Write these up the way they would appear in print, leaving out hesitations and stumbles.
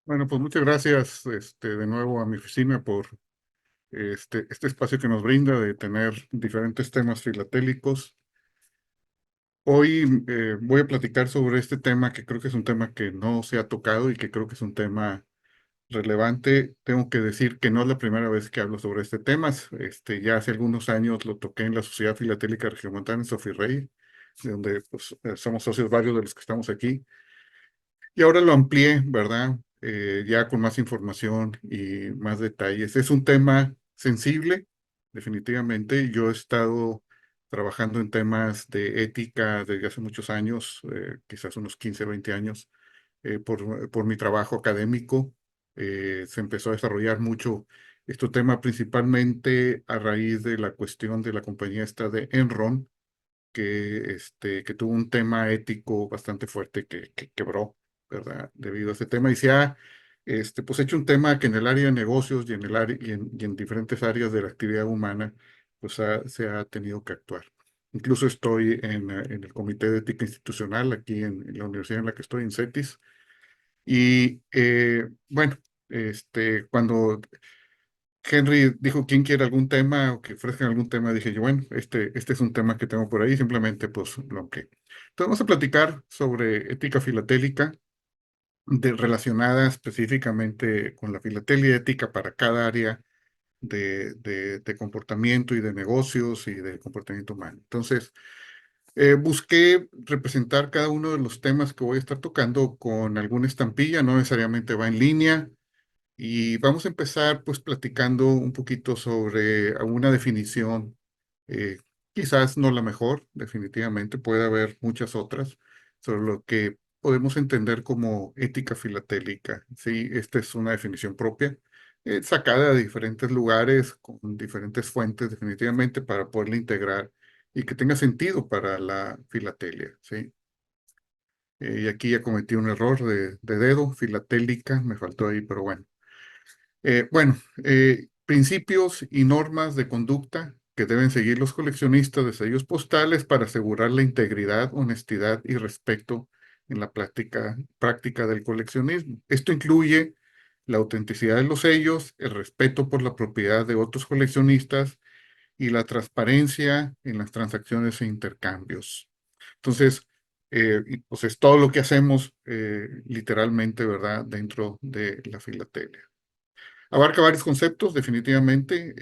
Bueno, pues muchas gracias de nuevo a mi oficina por este espacio que nos brinda de tener diferentes temas filatélicos. Hoy voy a platicar sobre este tema que creo que es un tema que no se ha tocado y que creo que es un tema relevante. Tengo que decir que no es la primera vez que hablo sobre este tema. Ya hace algunos años lo toqué en la Sociedad Filatélica Regiomontana en Sofirrey, de donde pues, somos socios varios de los que estamos aquí. Y ahora lo amplié, ¿verdad? Ya con más información y más detalles. Es un tema sensible, definitivamente. Yo he estado trabajando en temas de ética desde hace muchos años, quizás unos 15, 20 años, por mi trabajo académico. Se empezó a desarrollar mucho este tema, principalmente a raíz de la cuestión de la compañía esta de Enron, que tuvo un tema ético bastante fuerte que quebró, ¿verdad? Debido a ese tema. Y se ha pues hecho un tema que en el área de negocios y en el área, y en diferentes áreas de la actividad humana, pues se ha tenido que actuar. Incluso estoy en el Comité de Ética Institucional aquí en la universidad en la que estoy, en CETIS. Y bueno, cuando Henry dijo, ¿quién quiere algún tema o que ofrezcan algún tema? Dije yo, bueno, este es un tema que tengo por ahí, simplemente pues lo que. Entonces vamos a platicar sobre ética filatélica, relacionada específicamente con la filatelia y ética para cada área de comportamiento y de negocios y de comportamiento humano. Entonces, busqué representar cada uno de los temas que voy a estar tocando con alguna estampilla, no necesariamente va en línea. Y vamos a empezar pues platicando un poquito sobre alguna definición, eh, quizás no la mejor, definitivamente, puede haber muchas otras, sobre lo que podemos entender como ética filatélica. Sí, esta es una definición propia, sacada de diferentes lugares, con diferentes fuentes, definitivamente, para poderla integrar y que tenga sentido para la filatelia. ¿Sí? Y aquí ya cometí un error de dedo, filatélica, me faltó ahí, pero bueno. Principios y normas de conducta que deben seguir los coleccionistas de sellos postales para asegurar la integridad, honestidad y respeto en la práctica del coleccionismo. Esto incluye la autenticidad de los sellos, el respeto por la propiedad de otros coleccionistas y la transparencia en las transacciones e intercambios. Entonces, pues es todo lo que hacemos literalmente, ¿verdad?, dentro de la filatelia. Abarca varios conceptos, definitivamente.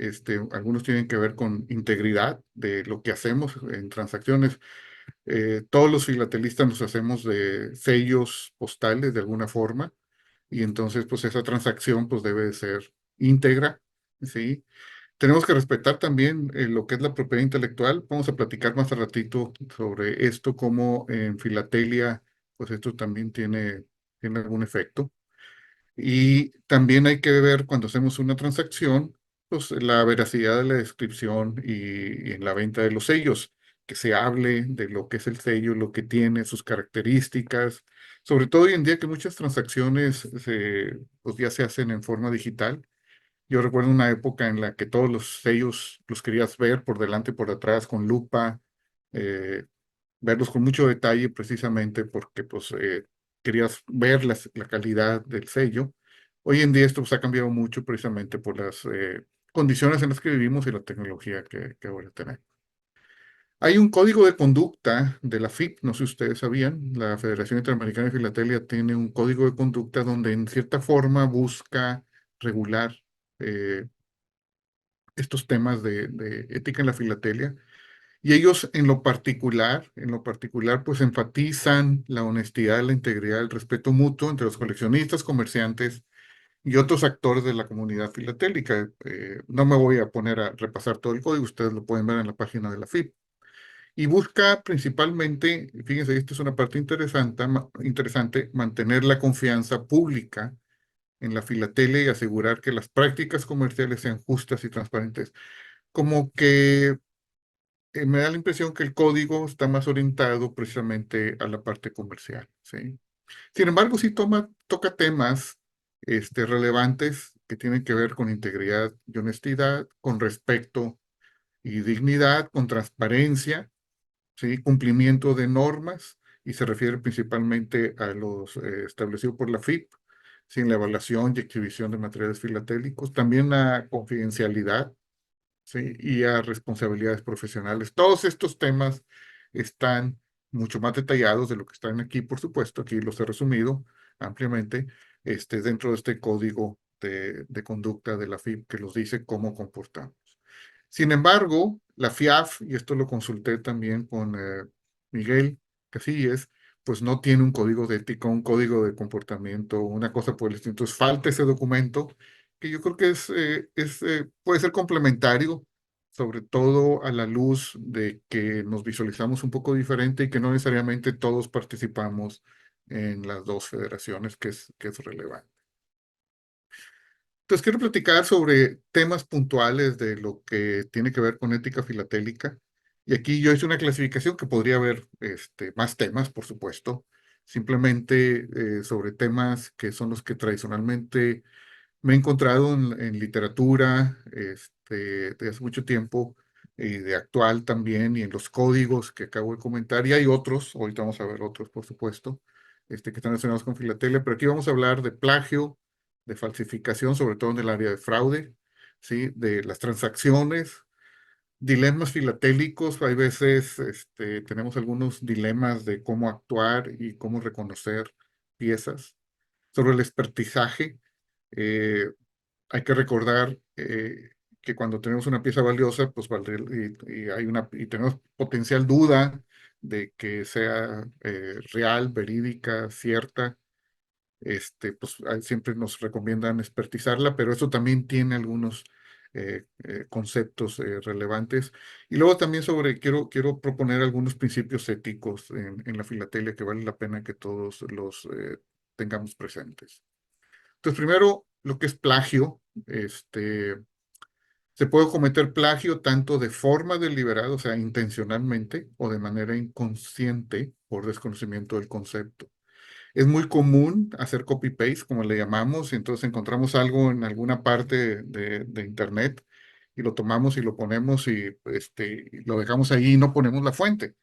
Algunos tienen que ver con integridad de lo que hacemos en transacciones. Todos los filatelistas nos hacemos de sellos postales de alguna forma y entonces pues esa transacción pues debe de ser íntegra, ¿sí? Tenemos que respetar también lo que es la propiedad intelectual. Vamos a platicar más a ratito sobre esto, como en filatelia pues esto también tiene algún efecto. Y también hay que ver cuando hacemos una transacción, pues la veracidad de la descripción y en la venta de los sellos, que se hable de lo que es el sello, lo que tiene, sus características. Sobre todo hoy en día que muchas transacciones pues ya se hacen en forma digital. Yo recuerdo una época en la que todos los sellos los querías ver por delante y por atrás con lupa, eh, verlos con mucho detalle precisamente porque pues, querías ver la calidad del sello. Hoy en día esto pues, ha cambiado mucho precisamente por las condiciones en las que vivimos y la tecnología que ahora tenemos. Hay un código de conducta de la FIP, no sé si ustedes sabían, la Federación Interamericana de Filatelia tiene un código de conducta donde en cierta forma busca regular eh, estos temas de ética en la filatelia. Y ellos en lo particular, pues enfatizan la honestidad, la integridad, el respeto mutuo entre los coleccionistas, comerciantes y otros actores de la comunidad filatélica. No me voy a poner a repasar todo el código, ustedes lo pueden ver en la página de la FIP. Y busca principalmente, fíjense, esto es una parte interesante, mantener la confianza pública en la filatelia y asegurar que las prácticas comerciales sean justas y transparentes. Como que me da la impresión que el código está más orientado precisamente a la parte comercial, ¿sí? Sin embargo, sí toca temas relevantes que tienen que ver con integridad y honestidad, con respeto y dignidad, con transparencia, ¿sí? Cumplimiento de normas, y se refiere principalmente a los establecidos por la FIP, sin la evaluación y exhibición de materiales filatélicos, también la confidencialidad, ¿sí? Y a responsabilidades profesionales. Todos estos temas están mucho más detallados de lo que están aquí, por supuesto. Aquí los he resumido ampliamente dentro de este código de conducta de la FIP que los dice cómo comportamos. Sin embargo, la FIAF, y esto lo consulté también con Miguel Casillas, pues no tiene un código de ética, un código de comportamiento, una cosa por el estilo. Entonces falta ese documento que yo creo que puede ser complementario, sobre todo a la luz de que nos visualizamos un poco diferente y que no necesariamente todos participamos en las dos federaciones, que es relevante. Entonces, quiero platicar sobre temas puntuales de lo que tiene que ver con ética filatélica. Y aquí yo hice una clasificación que podría haber más temas, por supuesto, simplemente sobre temas que son los que tradicionalmente me he encontrado en literatura de hace mucho tiempo y de actual también, y en los códigos que acabo de comentar. Y hay otros, ahorita vamos a ver otros, por supuesto, que están relacionados con filatelia, pero aquí vamos a hablar de plagio, de falsificación, sobre todo en el área de fraude, ¿sí? De las transacciones, dilemas filatélicos. Hay veces tenemos algunos dilemas de cómo actuar y cómo reconocer piezas. Sobre el expertizaje, eh, hay que recordar que cuando tenemos una pieza valiosa, pues y tenemos potencial duda de que sea real, verídica, cierta, pues siempre nos recomiendan expertizarla, pero eso también tiene algunos conceptos relevantes. Y luego también quiero proponer algunos principios éticos en la filatelia que vale la pena que todos los tengamos presentes. Entonces, primero, lo que es plagio, se puede cometer plagio tanto de forma deliberada, o sea, intencionalmente, o de manera inconsciente por desconocimiento del concepto. Es muy común hacer copy-paste, como le llamamos, y entonces encontramos algo en alguna parte de Internet y lo tomamos y lo ponemos y lo dejamos ahí y no ponemos la fuente.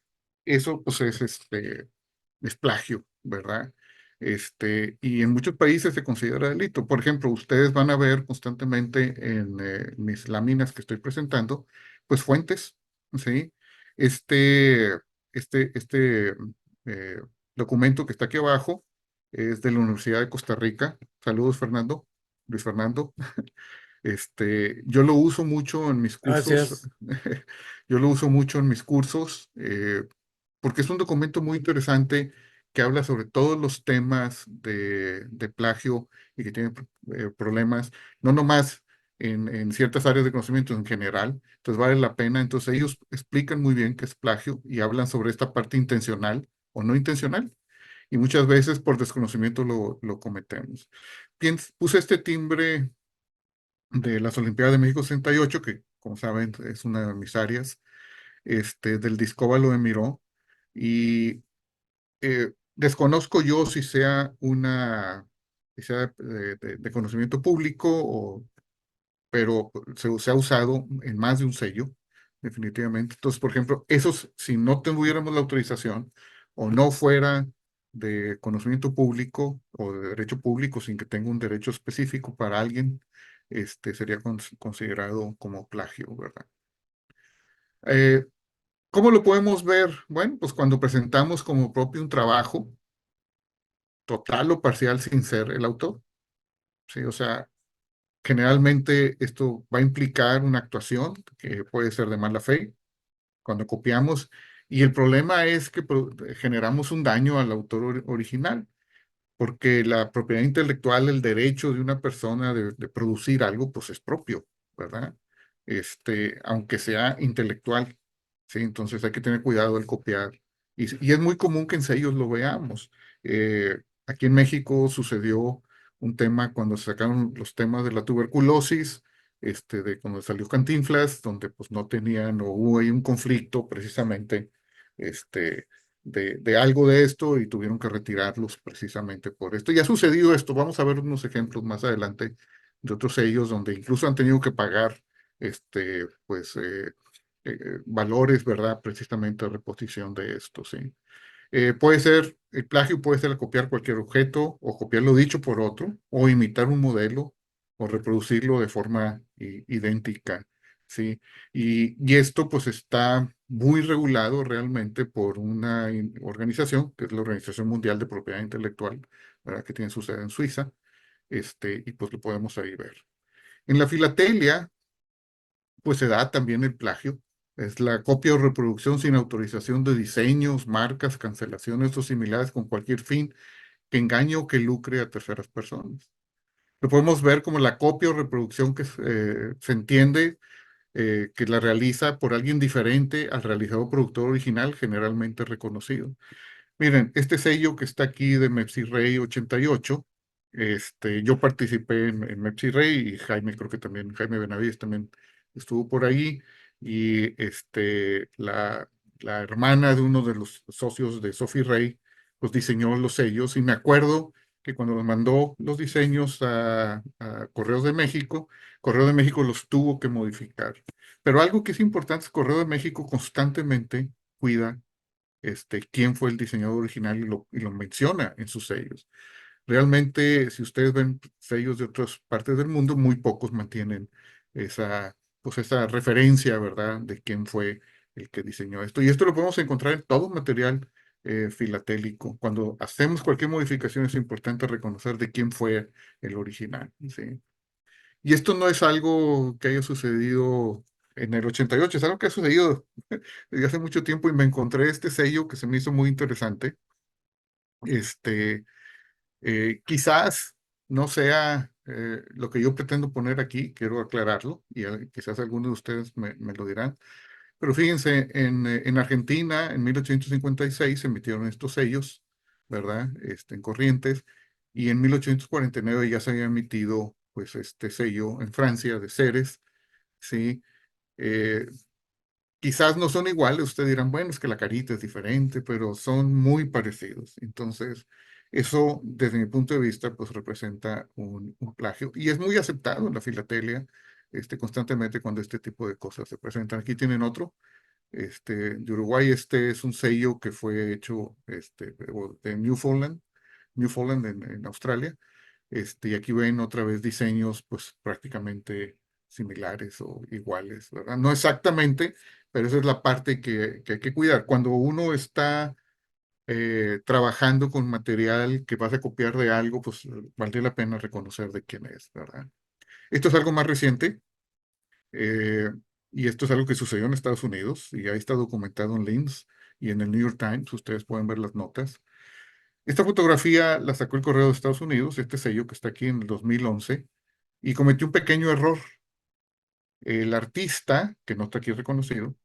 Eso pues es plagio, ¿verdad? Y en muchos países se considera delito. Por ejemplo, ustedes van a ver constantemente en mis láminas que estoy presentando, pues fuentes, ¿sí? Este, este eh, documento que está aquí abajo es de la Universidad de Costa Rica. Saludos, Fernando, Luis Fernando. Yo lo uso mucho en mis cursos. Gracias. Yo lo uso mucho en mis cursos porque es un documento muy interesante que habla sobre todos los temas de plagio y que tiene problemas, no nomás en ciertas áreas de conocimiento en general. Entonces vale la pena. Entonces ellos explican muy bien qué es plagio y hablan sobre esta parte intencional o no intencional. Y muchas veces por desconocimiento lo cometemos. Puse este timbre de las Olimpiadas de México 68, que como saben es una de mis áreas, del Discóbalo de Miró, y desconozco yo si sea de conocimiento público, pero se ha usado en más de un sello, definitivamente. Entonces, por ejemplo, esos, si no tuviéramos la autorización o no fuera de conocimiento público o de derecho público, sin que tenga un derecho específico para alguien, sería considerado como plagio, ¿verdad? Eh, ¿Cómo lo podemos ver? Bueno, pues cuando presentamos como propio un trabajo total o parcial sin ser el autor, ¿sí? O sea, generalmente esto va a implicar una actuación que puede ser de mala fe cuando copiamos, y el problema es que generamos un daño al autor original, porque la propiedad intelectual, el derecho de una persona de producir algo, pues es propio, ¿verdad? Aunque sea intelectual, ¿sí? Entonces hay que tener cuidado al copiar. Y es muy común que en sellos lo veamos. Aquí en México sucedió un tema cuando se sacaron los temas de la tuberculosis, de cuando salió Cantinflas, donde pues no tenían o hubo ahí un conflicto precisamente, de algo de esto y tuvieron que retirarlos precisamente por esto. Y ha sucedido esto. Vamos a ver unos ejemplos más adelante de otros sellos donde incluso han tenido que pagar pues valores, ¿verdad? Precisamente a reposición de esto, ¿sí? Puede ser, el plagio puede ser copiar cualquier objeto o copiar lo dicho por otro o imitar un modelo o reproducirlo de forma idéntica, ¿sí? Y esto pues está muy regulado realmente por una organización, que es la Organización Mundial de Propiedad Intelectual, ¿verdad? Que tiene su sede en Suiza, y pues lo podemos ahí ver. En la filatelia, pues se da también el plagio. Es la copia o reproducción sin autorización de diseños, marcas, cancelaciones o similares con cualquier fin que engañe o que lucre a terceras personas. Lo podemos ver como la copia o reproducción que se entiende que la realiza por alguien diferente al realizador productor original, generalmente reconocido. Miren, este sello que está aquí de Mepsi Rey 88, yo participé en Mepsi Rey y Jaime, creo que también, Jaime Benavides también estuvo por ahí, y la hermana de uno de los socios de Sophie Rey, pues diseñó los sellos, y me acuerdo que cuando nos mandó los diseños a Correo de México los tuvo que modificar. Pero algo que es importante es Correo de México constantemente cuida quién fue el diseñador original y lo menciona en sus sellos. Realmente, si ustedes ven sellos de otras partes del mundo, muy pocos mantienen esa, pues esa referencia, ¿verdad?, de quién fue el que diseñó esto. Y esto lo podemos encontrar en todo material filatélico. Cuando hacemos cualquier modificación es importante reconocer de quién fue el original, ¿sí? Y esto no es algo que haya sucedido en el 88, es algo que ha sucedido desde hace mucho tiempo y me encontré este sello que se me hizo muy interesante. Este, Quizás no sea lo que yo pretendo poner aquí, quiero aclararlo, y quizás algunos de ustedes me lo dirán. Pero fíjense, en Argentina, en 1856 se emitieron estos sellos, ¿verdad? En Corrientes, y en 1849 ya se había emitido, pues, este sello en Francia de Ceres, ¿sí? Eh, Quizás no son iguales, ustedes dirán, bueno, es que la carita es diferente, pero son muy parecidos. Entonces, eso, desde mi punto de vista, pues representa un plagio y es muy aceptado en la filatelia, constantemente cuando este tipo de cosas se presentan. Aquí tienen otro, de Uruguay. Este es un sello que fue hecho, de Newfoundland en Australia. Y aquí ven otra vez diseños pues prácticamente similares o iguales, ¿verdad? No exactamente, pero esa es la parte que hay que cuidar. Cuando uno está trabajando con material que vas a copiar de algo, pues vale la pena reconocer de quién es, ¿verdad? Esto es algo más reciente, eh, y esto es algo que sucedió en Estados Unidos y ahí está documentado en Links y en el New York Times. Ustedes pueden ver las notas. Esta fotografía la sacó el Correo de Estados Unidos, este sello que está aquí en el 2011, y cometió un pequeño error. El artista, que no está aquí reconocido,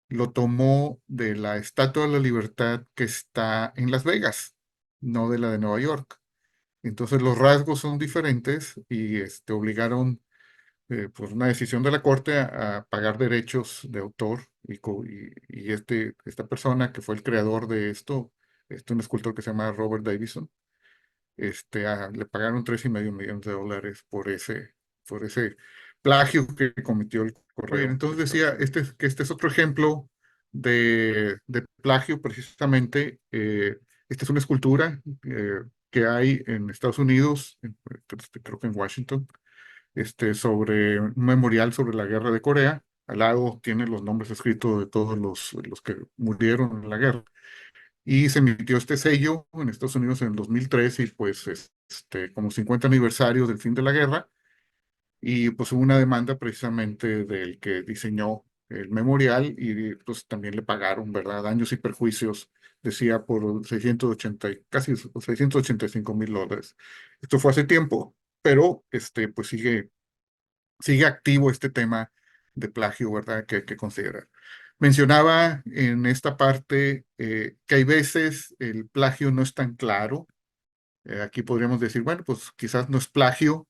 lo tomó de la Estatua de la Libertad que está en Las Vegas, no de la de Nueva York. Entonces los rasgos son diferentes y obligaron, por una decisión de la Corte, a pagar derechos de autor y esta persona que fue el creador de esto, un escultor que se llama Robert Davison, le pagaron $3,5 millones por ese plagio que cometió el Muy bien, correo. Entonces Cristóbal. decía que este es otro ejemplo de plagio precisamente. Esta es una escultura que hay en Estados Unidos, creo que en Washington, sobre un memorial sobre la guerra de Corea. Al lado tiene los nombres escritos de todos los que murieron en la guerra. Y se emitió este sello en Estados Unidos en el 2003 y pues como 50 aniversario del fin de la guerra, y pues hubo una demanda precisamente del que diseñó el memorial y pues también le pagaron, ¿verdad? Daños y perjuicios, decía, por 680, casi $685,000. Esto fue hace tiempo, pero pues sigue activo este tema de plagio, ¿verdad? Que hay que considerar. Mencionaba en esta parte que hay veces el plagio no es tan claro. Aquí podríamos decir, bueno, pues quizás no es plagio,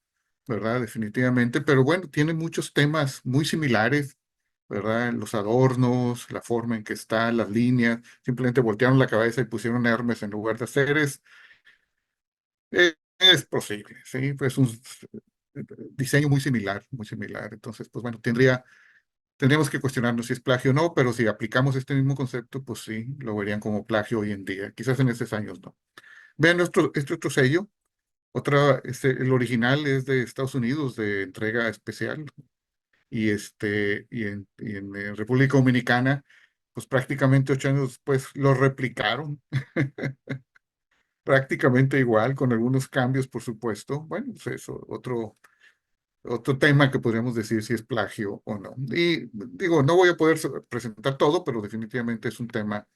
¿verdad? Definitivamente, pero bueno, tiene muchos temas muy similares, ¿verdad? Los adornos, la forma en que está, las líneas, simplemente voltearon la cabeza y pusieron Hermes en lugar de Ceres. Es posible, ¿sí? Pues un diseño muy similar, muy similar. Entonces, pues bueno, tendría Tendríamos que cuestionarnos si es plagio o no, pero si aplicamos este mismo concepto, pues sí, lo verían como plagio hoy en día. Quizás en estos años no. Vean este otro sello. El original es de Estados Unidos, de entrega especial, y en República Dominicana, pues prácticamente 8 años después lo replicaron, prácticamente igual, con algunos cambios, por supuesto. Bueno, pues eso, otro tema que podríamos decir si es plagio o no. Y digo, no voy a poder presentar todo, pero definitivamente es un tema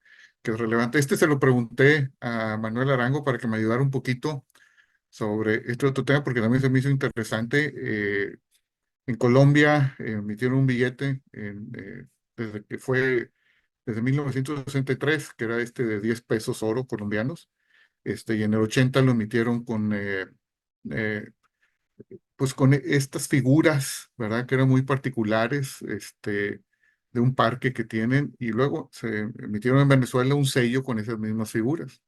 que es relevante. Este se lo pregunté a Manuel Arango para que me ayudara un poquito sobre este otro tema, porque también se me hizo interesante. En Colombia emitieron un billete desde 1963, que era este de 10 pesos oro colombianos, y en el 80 lo emitieron eh, pues con estas figuras, ¿verdad? Que eran muy particulares, de un parque que tienen, y luego se emitieron en Venezuela un sello con esas mismas figuras,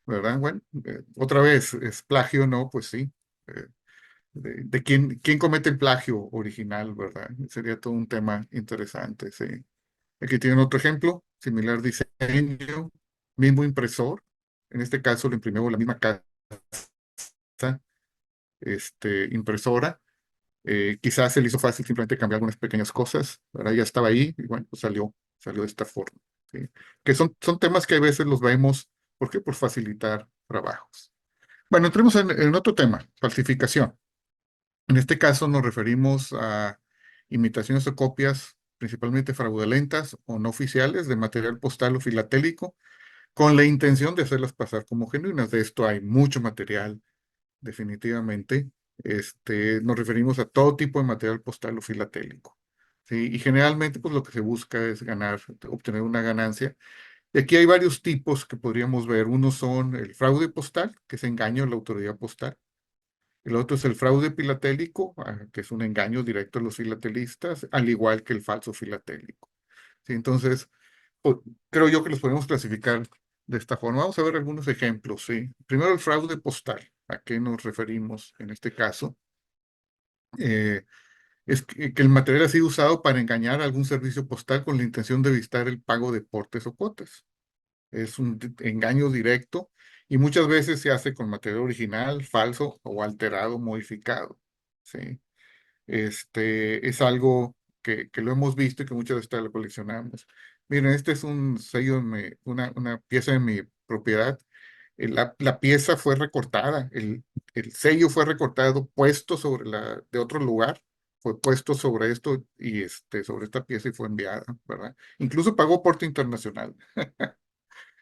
¿verdad? Bueno, otra vez, ¿es plagio o no? Pues sí. Eh, de quién comete el plagio original, ¿verdad? Sería todo un tema interesante, sí. Aquí tienen otro ejemplo, similar diseño, mismo impresor. En este caso lo imprimió la misma casa, impresora. Quizás se le hizo fácil simplemente cambiar algunas pequeñas cosas, ¿verdad? Ya estaba ahí y bueno, pues salió de esta forma, ¿sí? Que son temas que a veces los vemos, ¿por qué? Por facilitar trabajos. Bueno, entremos en otro tema, falsificación. En este caso nos referimos a imitaciones o copias principalmente fraudulentas o no oficiales de material postal o filatélico con la intención de hacerlas pasar como genuinas. De esto hay mucho material, definitivamente. Nos referimos a todo tipo de material postal o filatélico. ¿Sí? Y generalmente pues lo que se busca es obtener una ganancia. Y aquí hay varios tipos que podríamos ver. Uno son el fraude postal, que es engaño a la autoridad postal. El otro es el fraude filatélico, que es un engaño directo a los filatelistas, al igual que el falso filatélico. ¿Sí? Entonces, pues, creo yo que los podemos clasificar de esta forma. Vamos a ver algunos ejemplos. ¿Sí? Primero, el fraude postal. ¿A qué nos referimos en este caso? Eh, es que el material ha sido usado para engañar a algún servicio postal con la intención de evitar el pago de portes o cuotas. Es un engaño directo y muchas veces se hace con material original, falso o alterado, modificado. ¿Sí? Es algo que lo hemos visto y que muchas veces lo coleccionamos. Miren, este es un sello, una pieza de mi propiedad. La pieza fue recortada, el sello fue recortado, puesto de otro lugar, fue puesto sobre esto y sobre esta pieza y fue enviada, ¿verdad? Incluso pagó porte internacional.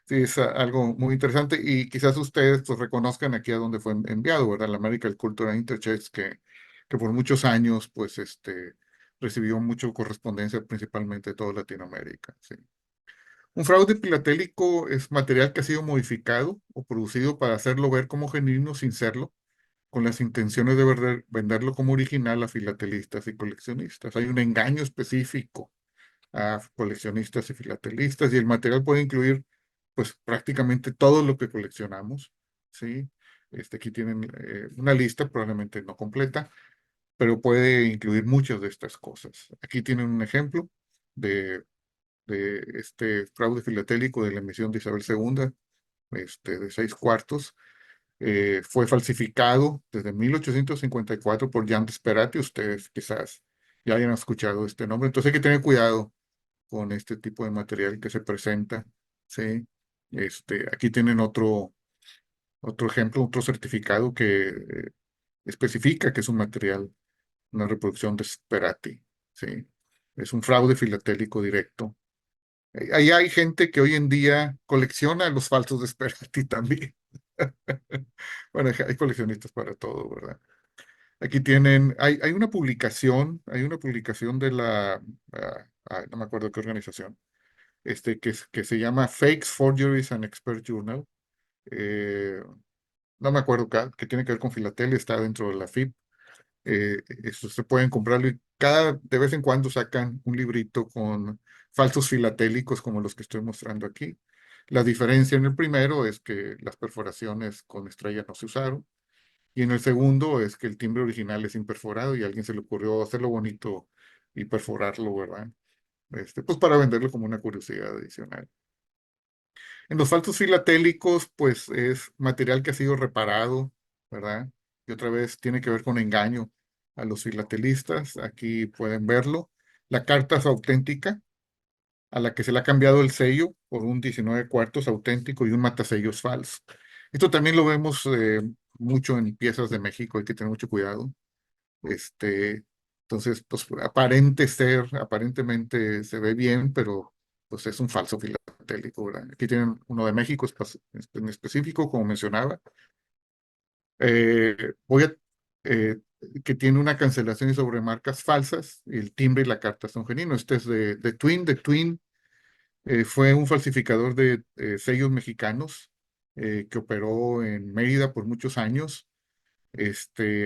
Sí, es algo muy interesante y quizás ustedes pues reconozcan aquí a dónde fue enviado, ¿verdad? La American Cultural Interchange, que por muchos años pues recibió mucho correspondencia principalmente de toda Latinoamérica, sí. Un fraude filatélico es material que ha sido modificado o producido para hacerlo ver como genuino sin serlo, con las intenciones de venderlo como original a filatelistas y coleccionistas. Hay un engaño específico a coleccionistas y filatelistas, y el material puede incluir pues prácticamente todo lo que coleccionamos, ¿sí? Aquí tienen una lista, probablemente no completa, pero puede incluir muchas de estas cosas. Aquí tienen un ejemplo de este fraude filatélico de la emisión de Isabel II, de 6 cuartos. Fue falsificado desde 1854 por Jan Desperati. Ustedes quizás ya hayan escuchado este nombre, entonces hay que tener cuidado con este tipo de material que se presenta, ¿sí? Aquí tienen otro ejemplo, otro certificado que especifica que es un material, una reproducción de Sperati, ¿sí? Es un fraude filatélico directo. Ahí hay gente que hoy en día colecciona los falsos de Sperati también. Bueno, hay coleccionistas para todo, ¿verdad? Aquí tienen, hay una publicación de no me acuerdo qué organización, que se llama Fakes, Forgeries and Expert Journal. Eh, no me acuerdo que tiene que ver con filatelia, está dentro de la FIP. Eso se pueden comprarlo y de vez en cuando sacan un librito con falsos filatélicos como los que estoy mostrando aquí. La diferencia en el primero es que las perforaciones con estrella no se usaron y en el segundo es que el timbre original es imperforado y a alguien se le ocurrió hacerlo bonito y perforarlo, ¿verdad? Pues para venderlo como una curiosidad adicional. En los falsos filatélicos, pues es material que ha sido reparado, ¿verdad? Y otra vez tiene que ver con engaño a los filatelistas. Aquí pueden verlo. La carta es auténtica, a la que se le ha cambiado el sello por un 19 cuartos auténtico y un matasellos falso. Esto también lo vemos mucho en piezas de México, hay que tener mucho cuidado. Este, entonces, pues aparentemente se ve bien, pero pues es un falso filatélico, ¿verdad? Aquí tienen uno de México en específico, como mencionaba. Voy a, eh, que tiene una cancelación sobre marcas falsas, el timbre y la carta son genuinos. Este es de Twin. De Twin fue un falsificador de sellos mexicanos que operó en Mérida por muchos años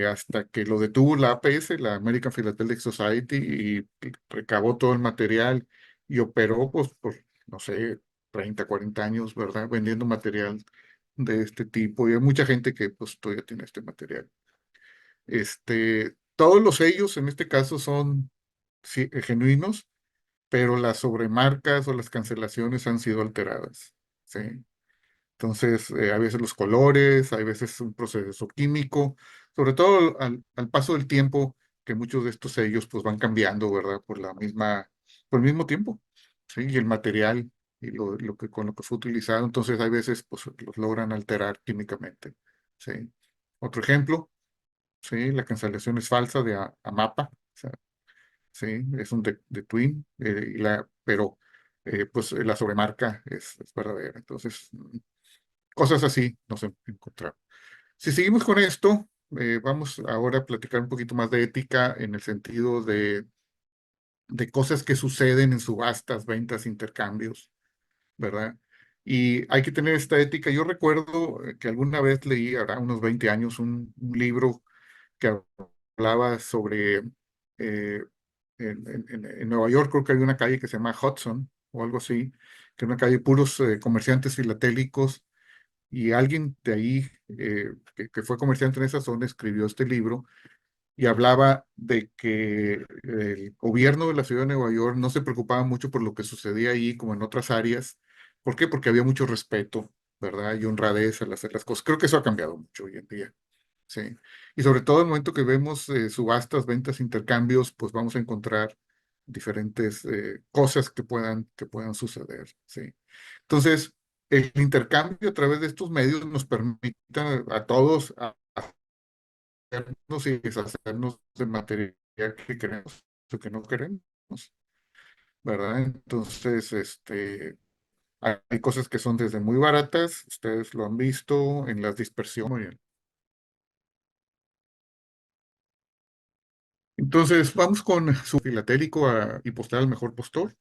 hasta que lo detuvo la APS, la American Philatelic Society, y recabó todo el material y operó pues, por, no sé, 30 40 años, ¿verdad? Vendiendo material de este tipo. Y hay mucha gente que pues todavía tiene este material. Todos los sellos en este caso son sí, genuinos, pero las sobremarcas o las cancelaciones han sido alteradas. ¿Sí? Entonces, a veces los colores, hay veces un proceso químico, sobre todo al paso del tiempo, que muchos de estos sellos pues van cambiando, ¿verdad? Por el mismo tiempo, ¿sí? Y el material y con lo que fue utilizado, entonces hay veces pues los logran alterar químicamente, ¿sí? Otro ejemplo, ¿sí? La cancelación es falsa de AMAPA, o sea, ¿sí? Es un de Twin, pero pues la sobremarca es verdadera. Entonces, cosas así nos encontramos. Si seguimos con esto, vamos ahora a platicar un poquito más de ética en el sentido de cosas que suceden en subastas, ventas, intercambios, ¿verdad? Y hay que tener esta ética. Yo recuerdo que alguna vez leí, ahora unos 20 años, un libro que hablaba sobre, eh, en Nueva York creo que hay una calle que se llama Hudson o algo así, que es una calle de puros comerciantes filatélicos y alguien de ahí, que fue comerciante en esa zona, escribió este libro y hablaba de que el gobierno de la ciudad de Nueva York no se preocupaba mucho por lo que sucedía ahí como en otras áreas. ¿Por qué? Porque había mucho respeto, ¿verdad? Y honradez al hacer las cosas. Creo que eso ha cambiado mucho hoy en día. Sí. Y sobre todo el momento que vemos subastas, ventas, intercambios, pues vamos a encontrar diferentes cosas que puedan suceder. Sí. Entonces, el intercambio a través de estos medios nos permite a todos hacernos y deshacernos de material que queremos o que no queremos, ¿verdad? Entonces, hay cosas que son desde muy baratas, ustedes lo han visto en las dispersiones. Entonces, vamos con su filatélico y postal al mejor postor.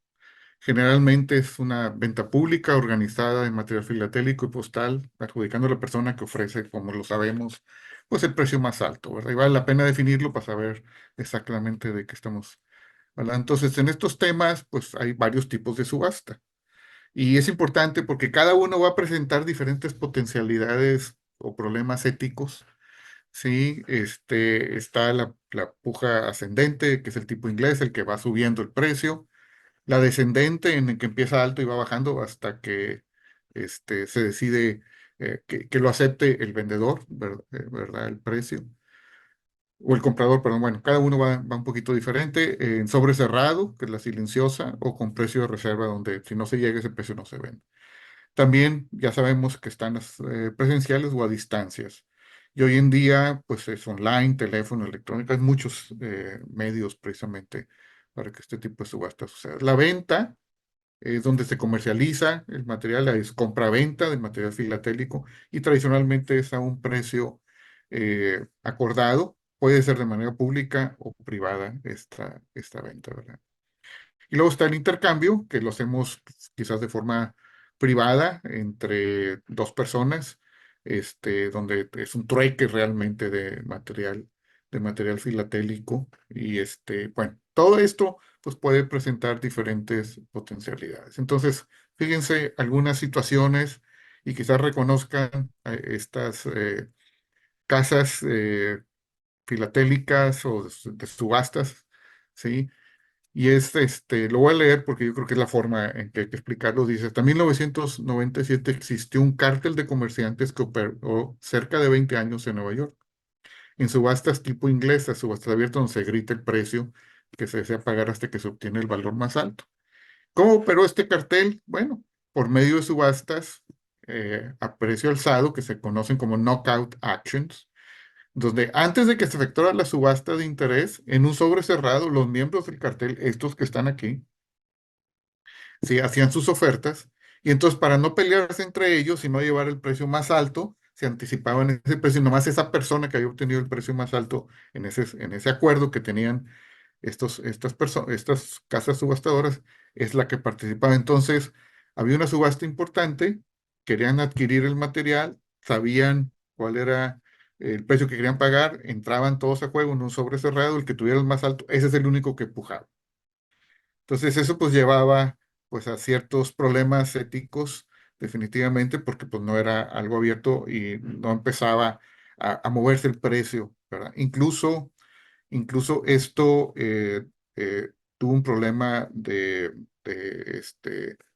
Generalmente es una venta pública organizada en material filatélico y postal, adjudicando a la persona que ofrece, como lo sabemos, pues el precio más alto, ¿verdad? Y vale la pena definirlo para saber exactamente de qué estamos hablando. Entonces, en estos temas, pues hay varios tipos de subasta. Y es importante porque cada uno va a presentar diferentes potencialidades o problemas éticos. Sí, está la puja ascendente, que es el tipo inglés, el que va subiendo el precio, la descendente en el que empieza alto y va bajando hasta que se decide que lo acepte el vendedor, ¿verdad? El precio. O el comprador, perdón, bueno, cada uno va un poquito diferente. En sobre cerrado, que es la silenciosa, o con precio de reserva, donde si no se llega a ese precio no se vende. También ya sabemos que están las presenciales o a distancias. Y hoy en día, pues es online, teléfono, electrónica, hay muchos medios precisamente para que este tipo de subasta suceda. La venta es donde se comercializa el material, es compra-venta del material filatélico y tradicionalmente es a un precio acordado. Puede ser de manera pública o privada esta venta, ¿verdad? Y luego está el intercambio, que lo hacemos pues, quizás de forma privada entre dos personas, donde es un trueque realmente de material filatélico. Y bueno, todo esto pues puede presentar diferentes potencialidades. Entonces, fíjense algunas situaciones y quizás reconozcan estas casas filatélicas o de subastas, ¿sí? Y lo voy a leer porque yo creo que es la forma en que hay que explicarlo. Dice, hasta 1997 existió un cártel de comerciantes que operó cerca de 20 años en Nueva York, en subastas tipo inglesas, subastas abiertas donde se grita el precio que se desea pagar hasta que se obtiene el valor más alto. ¿Cómo operó este cartel? Bueno, por medio de subastas a precio alzado, que se conocen como knockout actions, donde antes de que se efectuara la subasta de interés, en un sobre cerrado, los miembros del cartel, estos que están aquí, sí, hacían sus ofertas, y entonces para no pelearse entre ellos y no llevar el precio más alto, se anticipaban ese precio, y nomás esa persona que había obtenido el precio más alto en ese acuerdo que tenían estas casas subastadoras, es la que participaba. Entonces, había una subasta importante, querían adquirir el material, sabían cuál era el precio que querían pagar, entraban todos a juego en un sobre cerrado, el que tuviera el más alto, ese es el único que empujaba. Entonces eso pues llevaba pues a ciertos problemas éticos definitivamente porque pues no era algo abierto y no empezaba a moverse el precio, ¿verdad? Incluso esto tuvo un problema de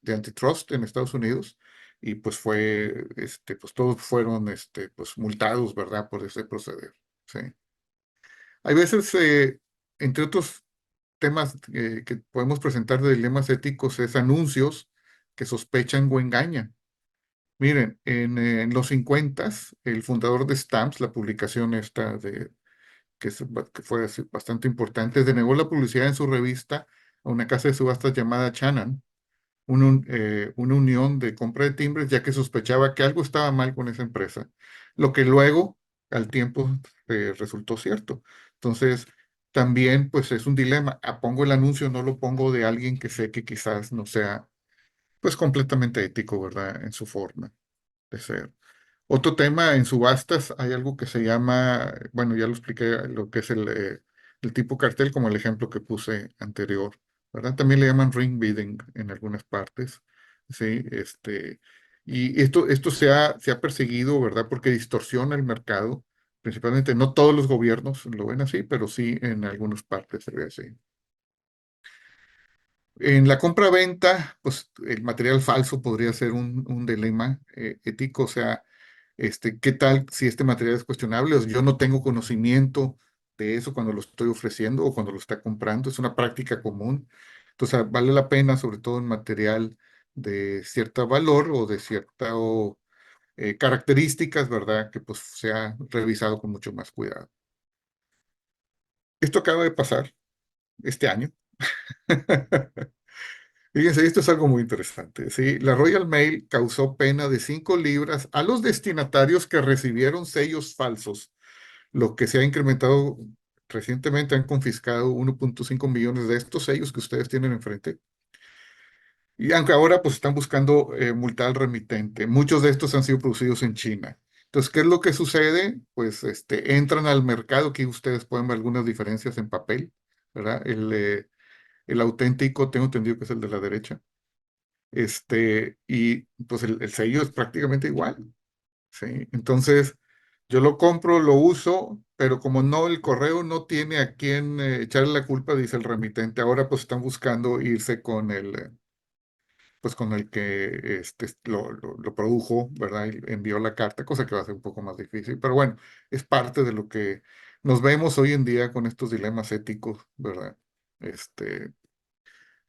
antitrust en Estados Unidos y pues pues todos fueron pues multados, ¿verdad? Por ese proceder, ¿sí? Hay veces, entre otros temas que podemos presentar de dilemas éticos es anuncios que sospechan o engañan. Miren, en los 50, el fundador de Stamps, la publicación esta que fue así bastante importante, denegó la publicidad en su revista a una casa de subastas llamada Shannon, una unión de compra de timbres, ya que sospechaba que algo estaba mal con esa empresa, lo que luego, al tiempo, resultó cierto. Entonces, también, pues es un dilema. Pongo el anuncio, no lo pongo de alguien que sé que quizás no sea, pues, completamente ético, ¿verdad? En su forma de ser. Otro tema en subastas, hay algo que se llama, bueno, ya lo expliqué, lo que es el tipo cartel, como el ejemplo que puse anterior, ¿verdad? También le llaman ring bidding en algunas partes, ¿sí? Y esto se ha perseguido, ¿verdad? Porque distorsiona el mercado, principalmente no todos los gobiernos lo ven así, pero sí en algunas partes se ve así. En la compra-venta, pues el material falso podría ser un dilema ético, o sea, ¿qué tal si este material es cuestionable? O sea, yo no tengo conocimiento de eso cuando lo estoy ofreciendo o cuando lo está comprando, es una práctica común. Entonces, vale la pena, sobre todo en material de cierto valor o de ciertas características, ¿verdad? Que pues sea revisado con mucho más cuidado. Esto acaba de pasar este año. Fíjense, esto es algo muy interesante. ¿Sí? La Royal Mail causó pena de 5 libras a los destinatarios que recibieron sellos falsos, lo que se ha incrementado recientemente. Han confiscado 1.5 millones de estos sellos que ustedes tienen enfrente. Y aunque ahora pues están buscando multar al remitente, muchos de estos han sido producidos en China. Entonces, ¿qué es lo que sucede? Pues entran al mercado, aquí ustedes pueden ver algunas diferencias en papel, ¿verdad? El auténtico, tengo entendido que es el de la derecha. Y pues el sello es prácticamente igual, ¿sí? Entonces, yo lo compro, lo uso, pero como no, el correo no tiene a quién echarle la culpa, dice el remitente. Ahora pues están buscando irse con pues con el que lo produjo, ¿verdad? Y envió la carta, cosa que va a ser un poco más difícil. Pero bueno, es parte de lo que nos vemos hoy en día con estos dilemas éticos, ¿verdad? Este,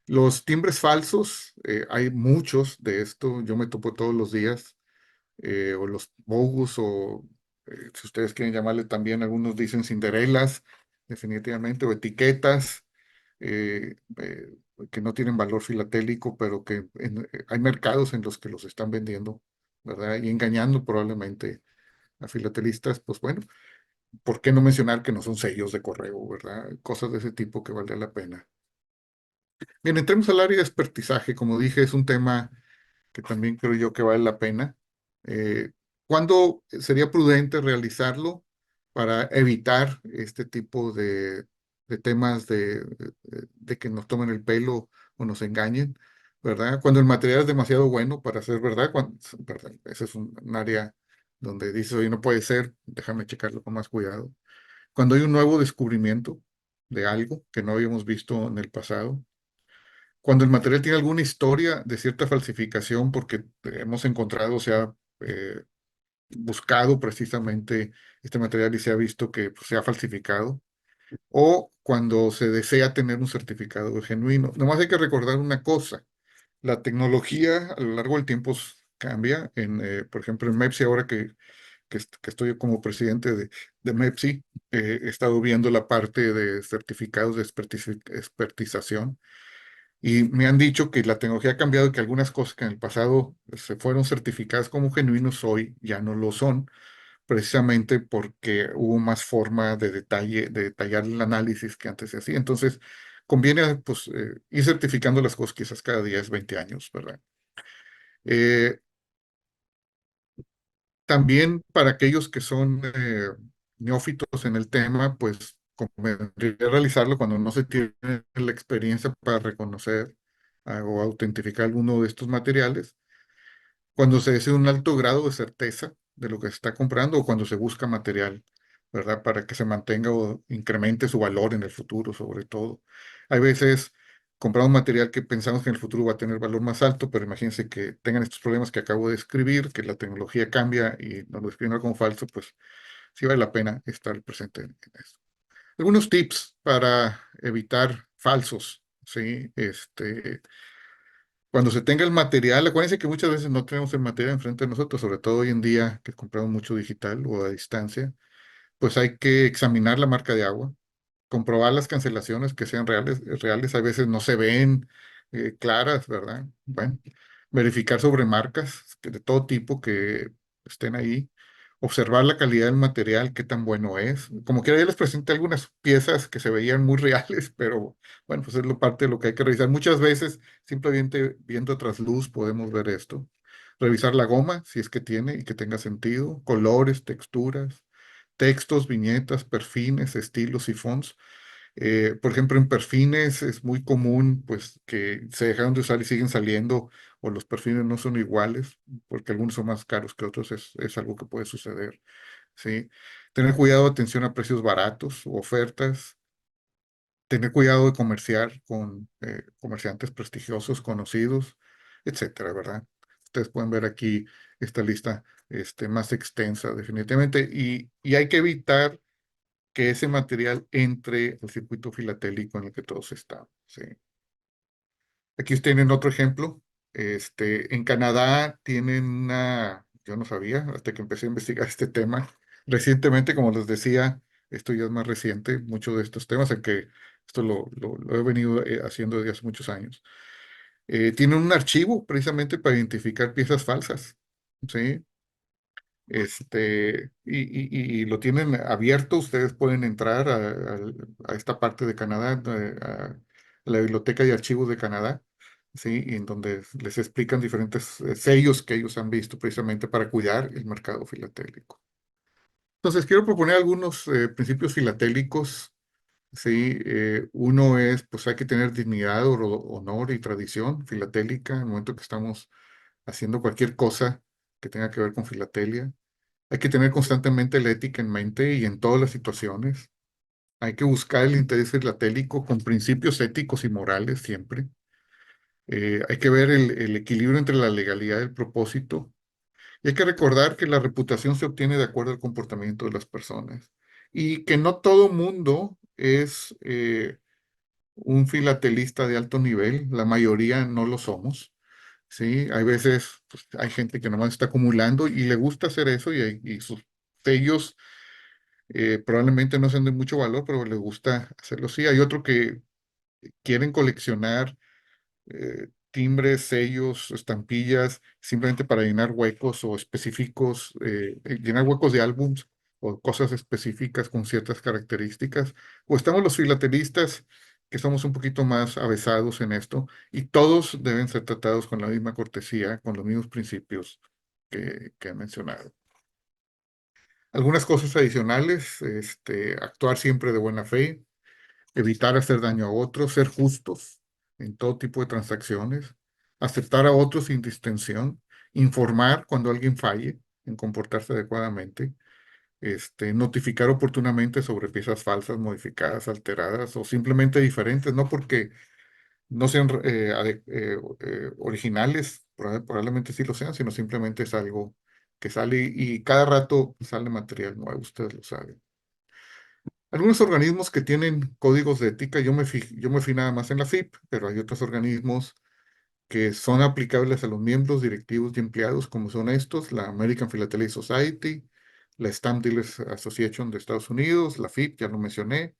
los timbres falsos, hay muchos de esto, yo me topo todos los días, o los bogus, o si ustedes quieren llamarle también, algunos dicen cinderelas, definitivamente, o etiquetas que no tienen valor filatélico, pero que hay mercados en los que los están vendiendo, ¿verdad? Y engañando probablemente a filatelistas, pues bueno, ¿por qué no mencionar que no son sellos de correo, ¿verdad? Cosas de ese tipo que valdría la pena. Bien, entremos al área de expertizaje. Como dije, es un tema que también creo yo que vale la pena. Eh, ¿Cuándo sería prudente realizarlo para evitar este tipo de temas de que nos tomen el pelo o nos engañen, ¿verdad? Cuando el material es demasiado bueno para ser verdad, ¿verdad? Ese es un área donde dices, oye, no puede ser, déjame checarlo con más cuidado. Cuando hay un nuevo descubrimiento, de algo que no habíamos visto en el pasado. Cuando el material tiene alguna historia de cierta falsificación, porque hemos encontrado, o sea, buscado precisamente este material y se ha visto que pues, se ha falsificado, o cuando se desea tener un certificado de genuino. Nomás hay que recordar una cosa, la tecnología a lo largo del tiempo cambia. Por ejemplo, en MEPSI, ahora que estoy como presidente de MEPSI, he estado viendo la parte de certificados de expertización y me han dicho que la tecnología ha cambiado y que algunas cosas que en el pasado se fueron certificadas como genuinos hoy ya no lo son, precisamente porque hubo más forma de detallar el análisis que antes se hacía. Entonces, conviene pues, ir certificando las cosas quizás cada 10, 20 años, ¿verdad? Eh, También para aquellos que son neófitos en el tema, pues convendría realizarlo cuando no se tiene la experiencia para reconocer o autentificar alguno de estos materiales, cuando se desea un alto grado de certeza de lo que se está comprando o cuando se busca material, ¿verdad? Para que se mantenga o incremente su valor en el futuro, sobre todo. Hay veces compramos material que pensamos que en el futuro va a tener valor más alto, pero imagínense que tengan estos problemas que acabo de describir, que la tecnología cambia y nos lo describen como falso, pues sí vale la pena estar presente en eso. Algunos tips para evitar falsos, ¿sí? Cuando se tenga el material, acuérdense que muchas veces no tenemos el material enfrente de nosotros, sobre todo hoy en día que compramos mucho digital o a distancia, pues hay que examinar la marca de agua, comprobar las cancelaciones que sean reales, a veces no se ven claras, ¿verdad? Bueno, verificar sobre marcas de todo tipo que estén ahí, observar la calidad del material, qué tan bueno es. Como quiera, ya les presenté algunas piezas que se veían muy reales, pero bueno, pues es parte de lo que hay que revisar. Muchas veces, simplemente viendo trasluz, podemos ver esto. Revisar la goma, si es que tiene y que tenga sentido, colores, texturas, textos, viñetas, perfines, estilos y fonts. Por ejemplo, en perfines es muy común pues que se dejaron de usar y siguen saliendo o los perfines no son iguales porque algunos son más caros que otros, es algo que puede suceder, ¿sí? Tener cuidado, atención a precios baratos o ofertas, tener cuidado de comerciar con comerciantes prestigiosos, conocidos, etcétera, ¿verdad? Ustedes pueden ver aquí esta lista más extensa definitivamente y hay que evitar que ese material entre al circuito filatélico en el que todos estamos. ¿Sí? Aquí tienen otro ejemplo. En Canadá tienen yo no sabía hasta que empecé a investigar este tema. Recientemente, como les decía, esto ya es más reciente, muchos de estos temas, aunque esto lo he venido haciendo desde hace muchos años. Tienen un archivo precisamente para identificar piezas falsas. ¿Sí? Y lo tienen abierto, ustedes pueden entrar a esta parte de Canadá, a la Biblioteca de Archivos de Canadá, ¿sí? Y en donde les explican diferentes sellos que ellos han visto precisamente para cuidar el mercado filatélico. Entonces, quiero proponer algunos principios filatélicos, ¿sí? Uno es, pues hay que tener dignidad, honor y tradición filatélica en el momento que estamos haciendo cualquier cosa que tenga que ver con filatelia. Hay que tener constantemente la ética en mente y en todas las situaciones. Hay que buscar el interés filatélico con principios éticos y morales siempre. Hay que ver el equilibrio entre la legalidad y el propósito. Y hay que recordar que la reputación se obtiene de acuerdo al comportamiento de las personas. Y que no todo mundo es un filatelista de alto nivel. La mayoría no lo somos. Sí, hay veces, pues, hay gente que nomás está acumulando y le gusta hacer eso y sus sellos probablemente no sean de mucho valor, pero les gusta hacerlo. Sí, hay otro que quieren coleccionar timbres, sellos, estampillas, simplemente para llenar huecos o específicos, llenar huecos de álbums o cosas específicas con ciertas características. O estamos los filatelistas, que somos un poquito más avesados en esto, y todos deben ser tratados con la misma cortesía, con los mismos principios que he mencionado. Algunas cosas adicionales, actuar siempre de buena fe, evitar hacer daño a otros, ser justos en todo tipo de transacciones, aceptar a otros sin distensión, informar cuando alguien falle en comportarse adecuadamente, notificar oportunamente sobre piezas falsas, modificadas, alteradas o simplemente diferentes, no porque no sean originales, probablemente sí lo sean, sino simplemente es algo que sale y cada rato sale material nuevo, ustedes lo saben. Algunos organismos que tienen códigos de ética, yo me fui nada más en la FIP, pero hay otros organismos que son aplicables a los miembros directivos y empleados, como son estos, la American Philately Society, la Stamp Dealers Association de Estados Unidos, la FIP, ya lo mencioné,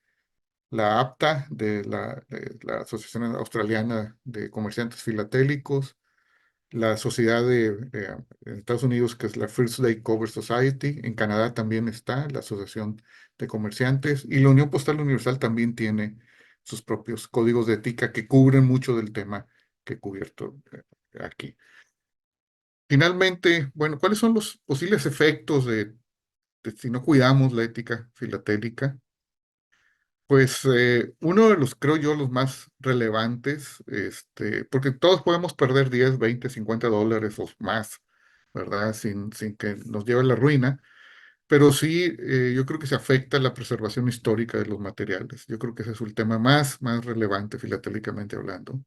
la APTA de la Asociación Australiana de Comerciantes Filatélicos, la sociedad en Estados Unidos, que es la First Day Cover Society, en Canadá también está la Asociación de Comerciantes, y la Unión Postal Universal también tiene sus propios códigos de ética que cubren mucho del tema que he cubierto aquí. Finalmente, bueno, ¿cuáles son los posibles efectos de si no cuidamos la ética filatélica? Pues uno de los, creo yo, los más relevantes, porque todos podemos perder 10, 20, $50 o más, ¿verdad? Sin que nos lleve a la ruina, pero sí, yo creo que se afecta la preservación histórica de los materiales. Yo creo que ese es el tema más relevante filatélicamente hablando.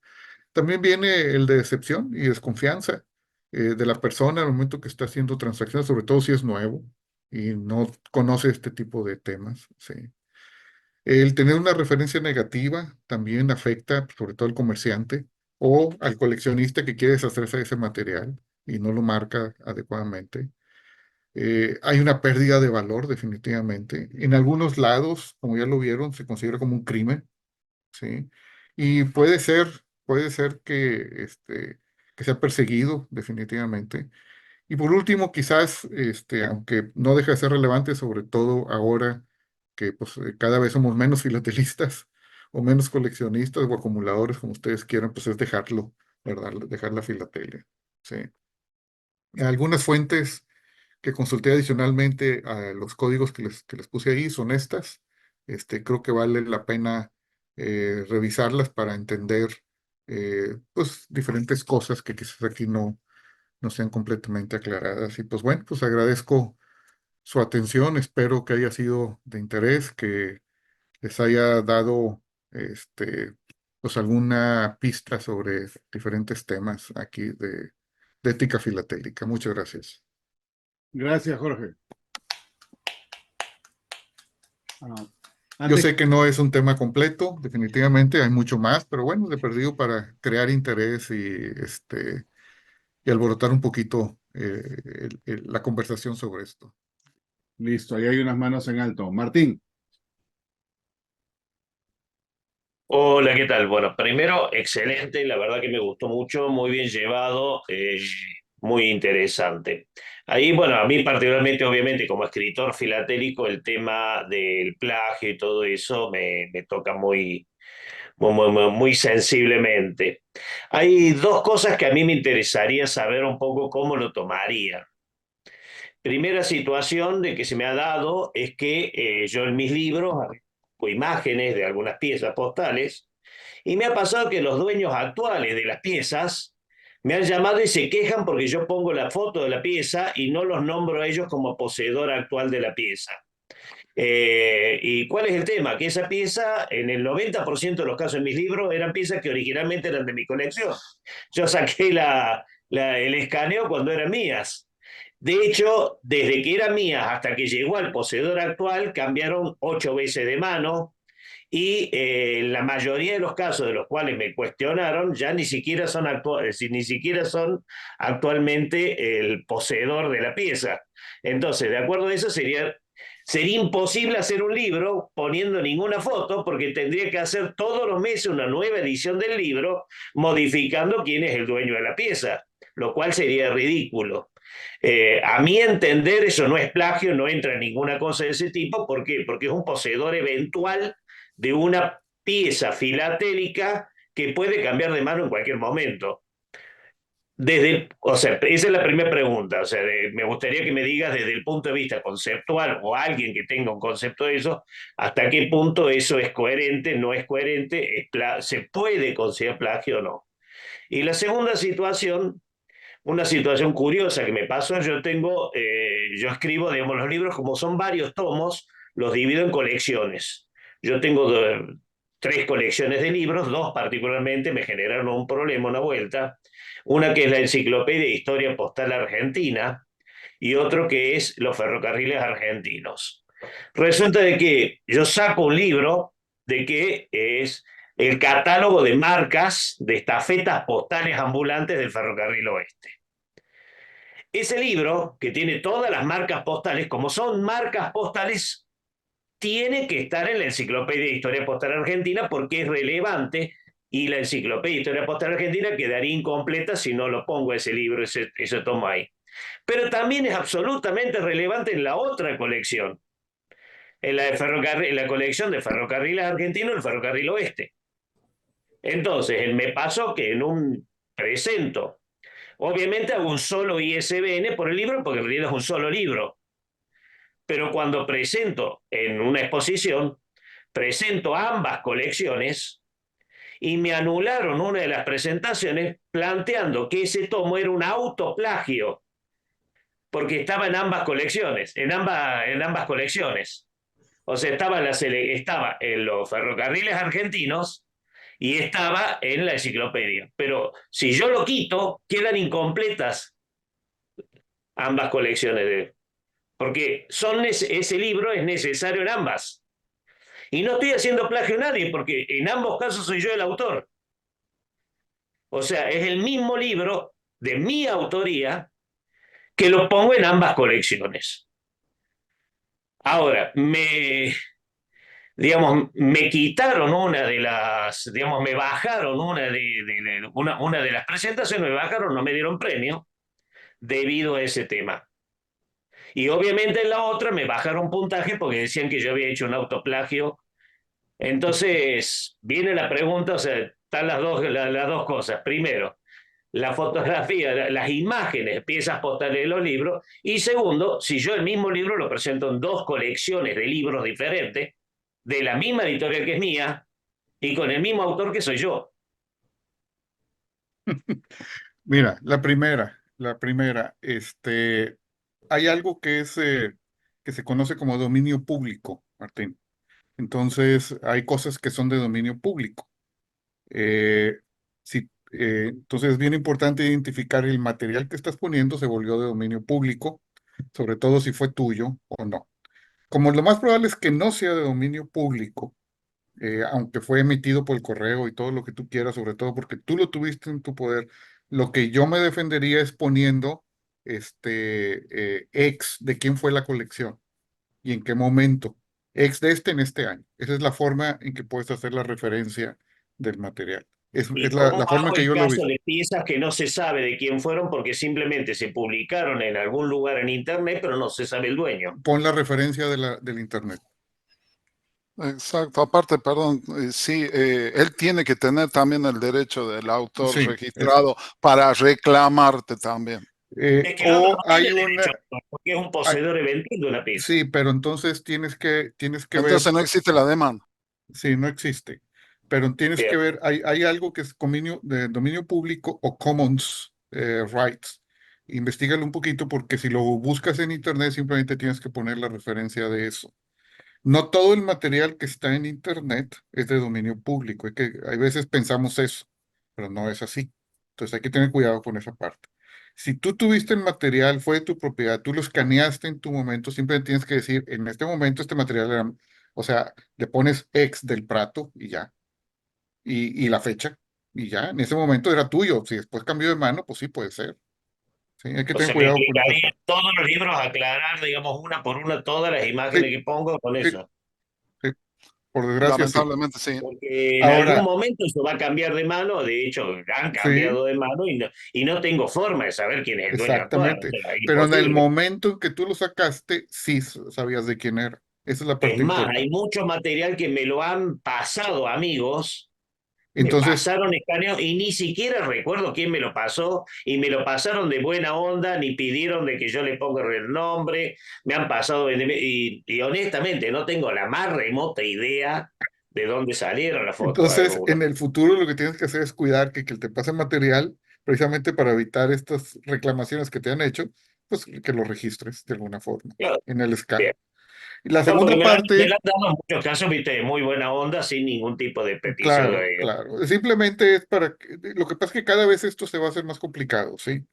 También viene el de decepción y desconfianza de la persona al momento que está haciendo transacciones, sobre todo si es nuevo y no conoce este tipo de temas, sí. El tener una referencia negativa también afecta sobre todo al comerciante o al coleccionista que quiere deshacerse de ese material y no lo marca adecuadamente. Hay una pérdida de valor definitivamente. En algunos lados, como ya lo vieron, se considera como un crimen, ¿sí? Y puede ser que sea perseguido definitivamente. Y por último, quizás, aunque no deja de ser relevante, sobre todo ahora que pues, cada vez somos menos filatelistas o menos coleccionistas o acumuladores, como ustedes quieran, pues es dejarlo, ¿verdad? Dejar la filatelia. Sí. Algunas fuentes que consulté adicionalmente a los códigos que les puse ahí son estas. Creo que vale la pena revisarlas para entender pues, diferentes cosas que quizás aquí no sean completamente aclaradas. Y pues bueno, pues agradezco su atención, espero que haya sido de interés, que les haya dado pues alguna pista sobre diferentes temas aquí de ética filatélica. Muchas gracias. Gracias, Jorge. Ah, Yo antes, sé que no es un tema completo, definitivamente hay mucho más, pero bueno, de perdido para crear interés y alborotar un poquito la conversación sobre esto. listo, ahí hay unas manos en alto. Martín, Hola, ¿qué tal? Bueno, primero, excelente, la verdad que me gustó mucho, muy bien llevado, muy interesante. Ahí, bueno, a mí particularmente, obviamente, como escritor filatélico, el tema del plagio y todo eso me toca muy sensiblemente. Hay dos cosas que a mí me interesaría saber un poco cómo lo tomaría. Primera situación de que se me ha dado es que yo en mis libros hago imágenes de algunas piezas postales y me ha pasado que los dueños actuales de las piezas me han llamado y se quejan porque yo pongo la foto de la pieza y no los nombro a ellos como poseedor actual de la pieza. ¿Y cuál es el tema? Que esa pieza, en el 90% de los casos en mis libros, eran piezas que originalmente eran de mi colección. Yo saqué el escaneo cuando eran mías. De hecho, desde que eran mías hasta que llegó al poseedor actual, cambiaron 8 veces de mano y la mayoría de los casos de los cuales me cuestionaron ya ni siquiera son actualmente el poseedor de la pieza. Entonces, de acuerdo a eso, sería imposible hacer un libro poniendo ninguna foto porque tendría que hacer todos los meses una nueva edición del libro modificando quién es el dueño de la pieza, lo cual sería ridículo. A mi entender, eso no es plagio, no entra en ninguna cosa de ese tipo. ¿Por qué? Porque es un poseedor eventual de una pieza filatélica que puede cambiar de mano en cualquier momento. O sea, esa es la primera pregunta. O sea, me gustaría que me digas desde el punto de vista conceptual o alguien que tenga un concepto de eso, hasta qué punto eso es coherente, no es coherente, se puede considerar plagio o no. Y la segunda situación, una situación curiosa que me pasó. Yo escribo, digamos, los libros, como son varios tomos, los divido en colecciones. Yo tengo 3 colecciones de libros, 2 particularmente me generaron un problema, una vuelta. Una que es la Enciclopedia de Historia Postal Argentina y otro que es Los Ferrocarriles Argentinos. Resulta de que yo saco un libro de que es el catálogo de marcas de estafetas postales ambulantes del Ferrocarril Oeste. Ese libro, que tiene todas las marcas postales, como son marcas postales, tiene que estar en la Enciclopedia de Historia Postal Argentina porque es relevante, y la Enciclopedia de Historia Postal Argentina quedaría incompleta si no lo pongo ese libro, ese tomo ahí. Pero también es absolutamente relevante en la otra colección, en la colección de ferrocarriles argentinos, el Ferrocarril Oeste. Entonces, me pasó que en un presento, obviamente hago un solo ISBN por el libro, porque en realidad es un solo libro, pero cuando presento en una exposición, presento ambas colecciones y me anularon una de las presentaciones planteando que ese tomo era un autoplagio, porque estaba en ambas colecciones, en ambas colecciones. O sea, estaba en los ferrocarriles argentinos y estaba en la enciclopedia. Pero si yo lo quito, quedan incompletas ambas colecciones porque ese libro es necesario en ambas. Y no estoy haciendo plagio a nadie, porque en ambos casos soy yo el autor. O sea, es el mismo libro de mi autoría que lo pongo en ambas colecciones. Ahora, digamos, me quitaron digamos, me bajaron una de las presentaciones, me bajaron, no me dieron premio debido a ese tema. Y obviamente en la otra me bajaron puntaje porque decían que yo había hecho un autoplagio. Entonces, viene la pregunta, o sea, están las dos cosas. Primero, la fotografía, las imágenes, piezas postales de los libros. Y segundo, si yo el mismo libro lo presento en 2 colecciones de libros diferentes, de la misma editorial que es mía, y con el mismo autor que soy yo. Mira, la primera, hay algo que se conoce como dominio público, Martín. Entonces, hay cosas que son de dominio público. Eh, entonces, es bien importante identificar el material que estás poniendo se volvió de dominio público, sobre todo si fue tuyo o no. Como lo más probable es que no sea de dominio público, aunque fue emitido por el correo y todo lo que tú quieras, sobre todo porque tú lo tuviste en tu poder, lo que yo me defendería es poniendo ex de quién fue la colección y en qué momento. Ex de en este año. Esa es la forma en que puedes hacer la referencia del material. Es ¿Y cómo la forma en hago que en yo lo he caso visto. de piezas que no se sabe de quién fueron porque simplemente se publicaron en algún lugar en Internet, pero no se sabe el dueño? Pon la referencia del internet. Exacto, aparte, perdón, sí, él tiene que tener también el derecho del autor Sí, registrado para reclamarte también. Es que el otro o no tiene hay el una, derecho, porque es un hay- poseedor eventual de una pieza. sí, pero entonces tienes que ver. Entonces no existe la demanda. Sí, no existe. Pero tienes que Bien. ver, hay algo que es de dominio público o commons rights. Investígalo un poquito porque si lo buscas en internet simplemente tienes que poner la referencia de eso. No todo el material que está en internet es de dominio público. Hay veces pensamos eso, pero no es así. Entonces hay que tener cuidado con esa parte. Si tú tuviste el material, fue de tu propiedad, tú lo escaneaste en tu momento, simplemente tienes que decir, en este momento este material era, o sea, le pones ex del Prato y ya, y la fecha, y ya, en ese momento era tuyo. Si después cambió de mano, pues sí puede ser. Sí, hay que O tener sea, me cuidado con esa implicaría parte. todos los libros aclarar, digamos, una por una, todas las Sí, imágenes que pongo con sí, eso. sí, por desgracia sí. Lamentablemente sí. Porque en algún Ahora, momento eso va a cambiar de mano, de hecho han sí. cambiado de mano y no tengo forma de saber quién es el dueño actual. O Exactamente. sea, es Pero en el imposible. momento en que tú lo sacaste, sí sabías de quién era. Esa es la Es parte más, hay importante. mucho material que me lo han pasado amigos, me Entonces, pasaron escaneo y ni siquiera recuerdo quién me lo pasó y me lo pasaron de buena onda, ni pidieron de que yo le ponga el nombre, me han pasado y honestamente no tengo la más remota idea de dónde salieron las fotos entonces, algunas. en el futuro lo que tienes que hacer es cuidar que el que te pase material precisamente para evitar estas reclamaciones que te han hecho, pues que lo registres de alguna forma Claro, en el bien. SCA. Y la No, porque segunda me parte, la han dado en muchos casos, viste, de muy buena onda, sin ningún tipo de petición. claro, claro, simplemente es para que, lo que pasa es que cada vez esto se va a hacer más complicado, ¿sí?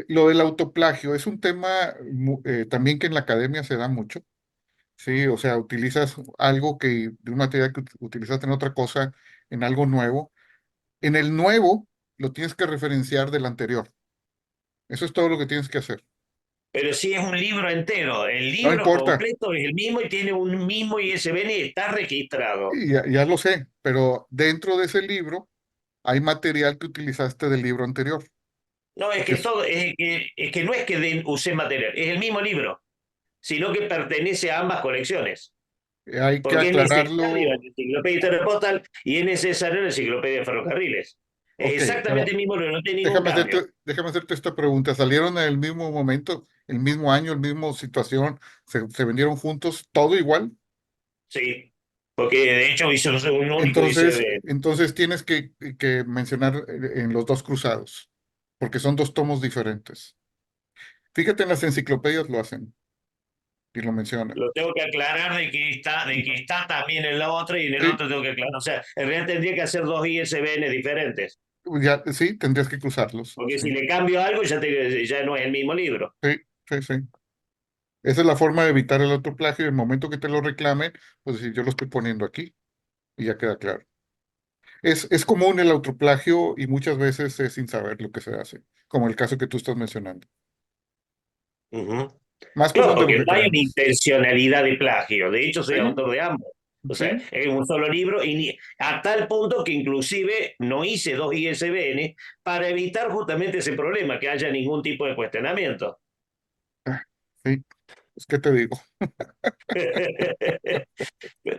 Lo del autoplagio es un tema también que en la academia se da mucho, ¿sí? O sea, utilizas algo que, de un material que utilizaste en otra cosa, en algo nuevo. En el nuevo lo tienes que referenciar del anterior. Eso es todo lo que tienes que hacer. Pero si es un libro entero, el No libro importa, completo es el mismo y tiene un mismo ISBN y está registrado. y ya lo sé, pero dentro de ese libro hay material que utilizaste del libro anterior. No, es Porque que todo, es que no es que usé material, es el mismo libro, sino que pertenece a ambas colecciones. hay que Porque es necesario en aclararlo. la Enciclopedia Historia Postal y es necesario en la Enciclopedia de Ferrocarriles. Es Ok, exactamente pero el mismo libro, no tiene ningún cambio. déjame hacerte esta pregunta. ¿Salieron en el mismo momento, el mismo año, el mismo situación? ¿Se vendieron juntos? ¿Todo igual? Sí, porque de hecho hizo un único ISBN. Entonces tienes que mencionar en los dos cruzados, porque son dos tomos diferentes. Fíjate, en las enciclopedias lo hacen y lo mencionan. Lo tengo que aclarar de que está también en la otra y en el Sí, otro tengo que aclarar. O sea, en realidad tendría que hacer dos ISBN diferentes. ya, sí, tendrías que cruzarlos. Porque Sí, si le cambio algo, ya no es el mismo libro. sí, sí, sí. Esa es la forma de evitar el otro plagio. Y el momento que te lo reclamen, pues decir, yo lo estoy poniendo aquí y ya queda claro. Es común el autoplagio y muchas veces es sin saber lo que se hace, como el caso que tú estás mencionando. Ujú. Más Claro, común de lo porque que no hay una creemos. intencionalidad de plagio. De hecho, soy Sí, autor de ambos. O sea, sí. es un solo libro y a tal punto que inclusive no hice dos ISBN para evitar justamente ese problema, que haya ningún tipo de cuestionamiento. Ah, sí, es que te digo.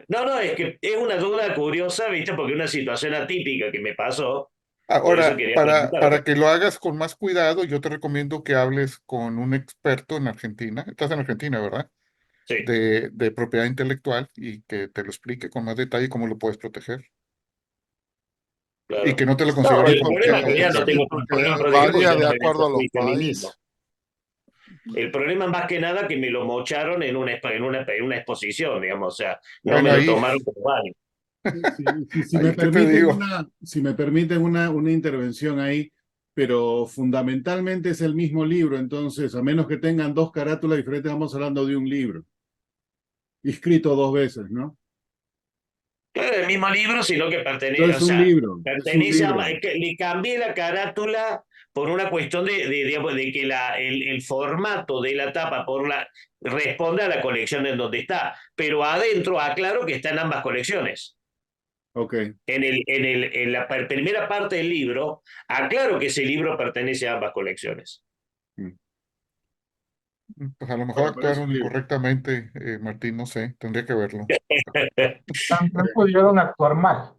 No, no, es que es una duda curiosa, ¿viste? Porque es una situación atípica que me pasó, por eso Ahora, quería para preguntarte. que lo hagas con más cuidado, yo te recomiendo que hables con un experto en Argentina. Estás en Argentina, ¿verdad? Sí, De propiedad intelectual y que te lo explique con más detalle cómo lo puedes proteger. Y que claro. no te lo No, consigan el por... problema en realidad no Sí, tengo ningún porque problema proteger porque varía ya de no me acuerdo a los fuiste mí mismo. países. El problema más que nada que me lo mocharon en una exposición, digamos, o sea, no me Bueno, lo ahí, tomaron como válido. Si me ahí, ¿qué te permiten digo? una intervención ahí, pero fundamentalmente es el mismo libro, entonces, a menos que tengan dos carátulas diferentes, estamos hablando de un libro, escrito dos veces, ¿no? Claro, el mismo libro, sino que Entonces es un pertenece a, libro. que le cambié la carátula por una cuestión digamos, de que el formato de la tapa responde a la colección en donde está, pero adentro aclaro que está en ambas colecciones. Ok. En la primera parte del libro, aclaro que ese libro pertenece a ambas colecciones. Mm. Pues a lo mejor Bueno, pero es un actuaron libro. correctamente, Martín, no sé, tendría que verlo. También pudieron actuar mal.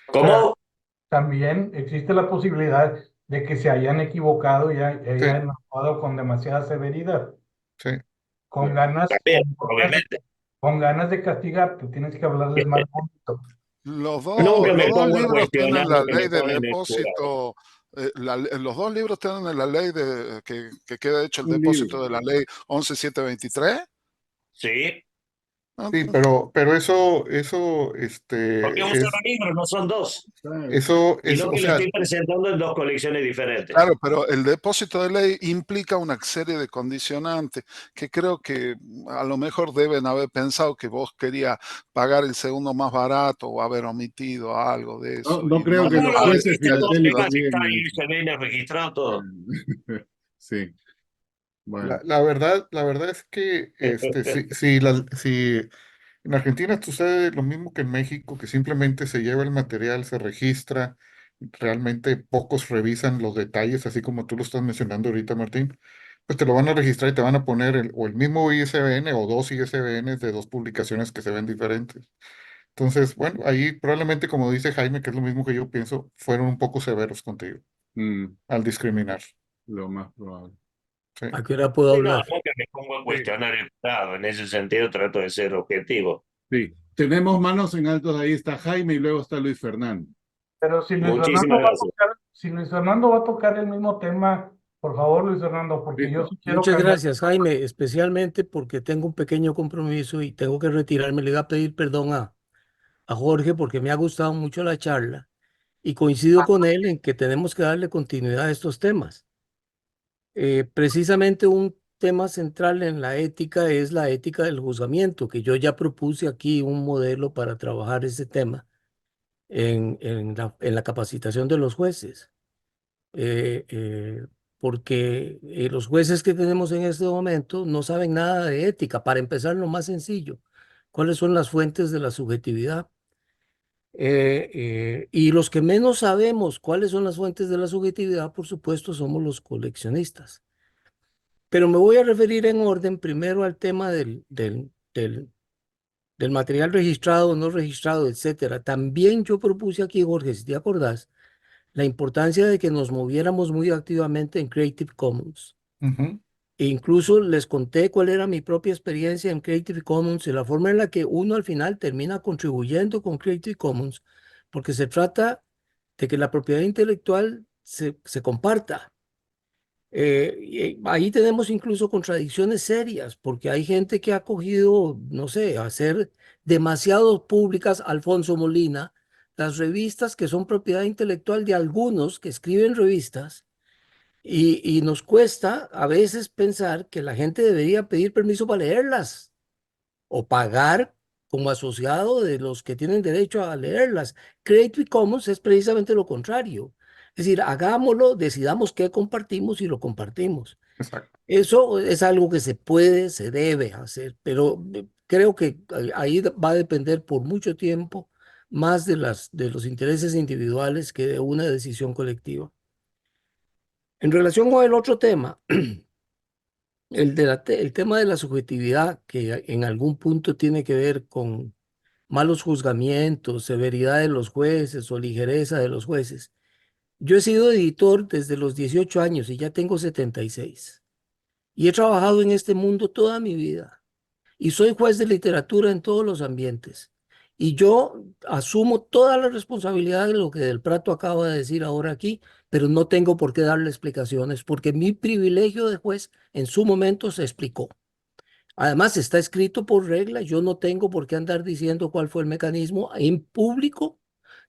O sea, ¿Cómo? también existe la posibilidad de que se hayan equivocado y Sí, hayan actuado con demasiada severidad, sí. con ganas, También, obviamente. con ganas de castigar, tú tienes que hablarles más bonito. Nunca Los me dos pongo a libros cuestionar tienen lo la que me ley de ponen en el jurado. depósito, los dos libros tienen la ley de que queda hecho el Un libro. depósito de la ley 11723. Sí, Ah, Sí, pero eso, porque es un solo libro, no son dos, Exacto. sino o que lo sea, estoy presentando en dos colecciones diferentes. claro, pero el depósito de ley implica una serie de condicionantes que creo que a lo mejor deben haber pensado que vos querías pagar el segundo más barato o haber omitido algo de No, eso no y creo No, que no, los no, jueces está todo filatélicos legal, si está digan ahí, eso. se viene registrado todo. Sí, bueno. la verdad es que si en Argentina sucede lo mismo que en México, que simplemente se lleva el material, se registra, realmente pocos revisan los detalles, así como tú lo estás mencionando ahorita, Martín, pues te lo van a registrar y te van a poner o el mismo ISBN o dos ISBNs de dos publicaciones que se ven diferentes. Entonces, bueno, ahí probablemente, como dice Jaime, que es lo mismo que yo pienso, fueron un poco severos contigo Mm, al discriminar. lo más probable. Sí. ¿A qué hora puedo Sí, no, hablar? nunca me pongo a Sí, cuestionar el Estado. En ese sentido trato de ser objetivo. sí. Tenemos manos en altos, ahí está Jaime y luego está Luis Fernando. Pero si Luis Fernando Muchísimas va a gracias. tocar, si Luis Fernando va a tocar el mismo tema, por favor, Luis Fernando, porque yo Listo. sí quiero Muchas cambiar. gracias, Jaime, especialmente porque tengo un pequeño compromiso y tengo que retirarme. Le voy a pedir perdón a Jorge porque me ha gustado mucho la charla y coincido con él en que tenemos que darle continuidad a estos temas. Precisamente un tema central en la ética es la ética del juzgamiento, que yo ya propuse aquí un modelo para trabajar ese tema en la capacitación de los jueces. eh, eh, Porque los jueces que tenemos en este momento no saben nada de ética. Para empezar, lo más sencillo, ¿cuáles son las fuentes de la subjetividad? Y los que menos sabemos cuáles son las fuentes de la subjetividad, por supuesto, somos los coleccionistas. Pero me voy a referir en orden primero al tema del material registrado, no registrado, etcétera. También yo propuse aquí, Jorge, si te acordás, la importancia de que nos moviéramos muy activamente en Creative Commons. Ujú. E incluso les conté cuál era mi propia experiencia en Creative Commons y la forma en la que uno al final termina contribuyendo con Creative Commons, porque se trata de que la propiedad intelectual se comparta. Y ahí tenemos incluso contradicciones serias, porque hay gente que ha cogido, no sé, a hacer demasiado públicas, Alfonso Molina, las revistas que son propiedad intelectual de algunos que escriben revistas, y nos cuesta a veces pensar que la gente debería pedir permiso para leerlas o pagar como asociado de los que tienen derecho a leerlas. Creative Commons es precisamente lo contrario. Es decir, hagámoslo, decidamos qué compartimos y lo compartimos. Exacto. Eso es algo que se puede, se debe hacer, pero creo que ahí va a depender por mucho tiempo más de los intereses individuales que de una decisión colectiva. En relación con el otro tema, el tema de la subjetividad, que en algún punto tiene que ver con malos juzgamientos, severidad de los jueces o ligereza de los jueces. Yo he sido editor desde los 18 años y ya tengo 76. Y he trabajado en este mundo toda mi vida. Y soy juez de literatura en todos los ambientes. Y yo asumo toda la responsabilidad de lo que Del Prato acaba de decir ahora aquí, pero no tengo por qué darle explicaciones, porque mi privilegio de juez en su momento se explicó. Además, está escrito por regla, yo no tengo por qué andar diciendo cuál fue el mecanismo en público,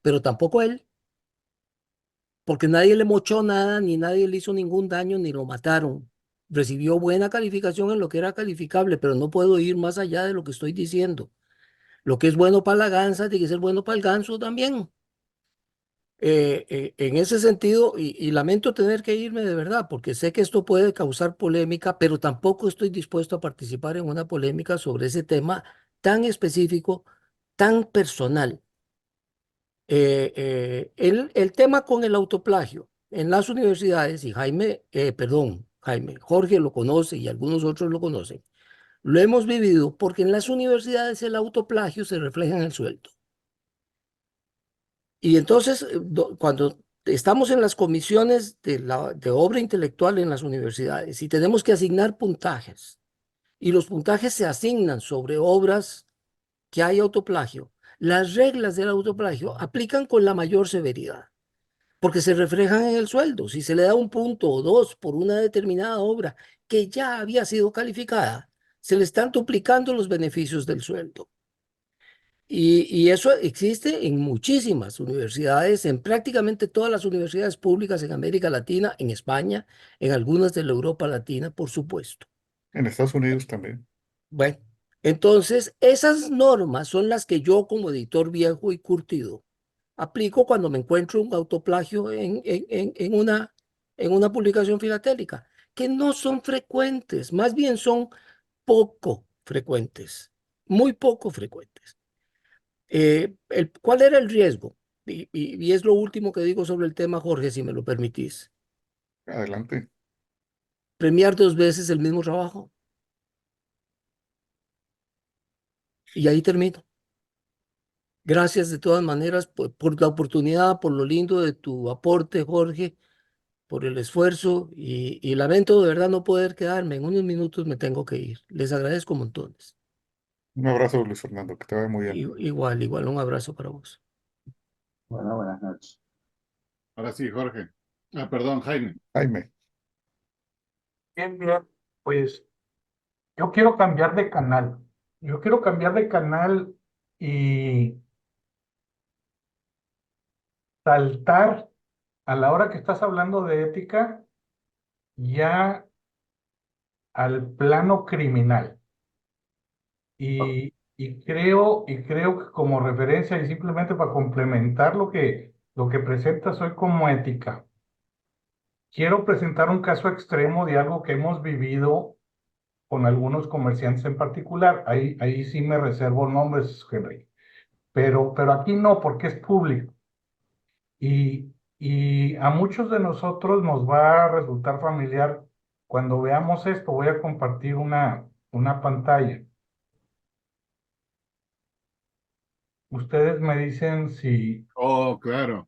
pero tampoco él, porque nadie le mochó nada, ni nadie le hizo ningún daño, ni lo mataron. Recibió buena calificación en lo que era calificable, pero no puedo ir más allá de lo que estoy diciendo. Lo que es bueno para la gansa tiene que ser bueno para el ganso también. En ese sentido, y lamento tener que irme de verdad, porque sé que esto puede causar polémica, pero tampoco estoy dispuesto a participar en una polémica sobre ese tema tan específico, tan personal. El tema con el autoplagio en las universidades, y Jaime, perdón, Jaime, Jorge lo conoce y algunos otros lo conocen, lo hemos vivido porque en las universidades el autoplagio se refleja en el sueldo. Y entonces, cuando estamos en las comisiones de obra intelectual en las universidades y tenemos que asignar puntajes, y los puntajes se asignan sobre obras que hay autoplagio, las reglas del autoplagio aplican con la mayor severidad, porque se reflejan en el sueldo. Si se le da un punto o dos por una determinada obra que ya había sido calificada, se le están duplicando los beneficios del sueldo. Y eso existe en muchísimas universidades, en prácticamente todas las universidades públicas en América Latina, en España, en algunas de la Europa Latina, por supuesto. En Estados Unidos también. Bueno, entonces esas normas son las que yo como editor viejo y curtido aplico cuando me encuentro un autoplagio en una publicación filatélica, que no son frecuentes, más bien son poco frecuentes, muy poco frecuentes. ¿Cuál era el riesgo? Y es lo último que digo sobre el tema, Jorge, si me lo permitís. Adelante. Premiar dos veces el mismo trabajo. Y ahí termino. Gracias de todas maneras por la oportunidad, por lo lindo de tu aporte, Jorge, por el esfuerzo y lamento de verdad no poder quedarme. En unos minutos me tengo que ir. Les agradezco montones. Un abrazo, Luis Fernando, que te vaya muy bien. Igual, un abrazo para vos. Bueno, buenas noches. Ahora sí, Jorge. Ah, perdón, Jaime. Jaime. Bien, bien. Pues yo quiero cambiar de canal. Yo quiero cambiar de canal y saltar a la hora que estás hablando de ética ya al plano criminal. Y creo que como referencia y simplemente para complementar lo que presentas hoy como ética, quiero presentar un caso extremo de algo que hemos vivido con algunos comerciantes en particular. Ahí sí me reservo nombres, Henry. Pero aquí no, porque es público. Y a muchos de nosotros nos va a resultar familiar cuando veamos esto. Voy a compartir una pantalla. Ustedes me dicen si... Oh, claro.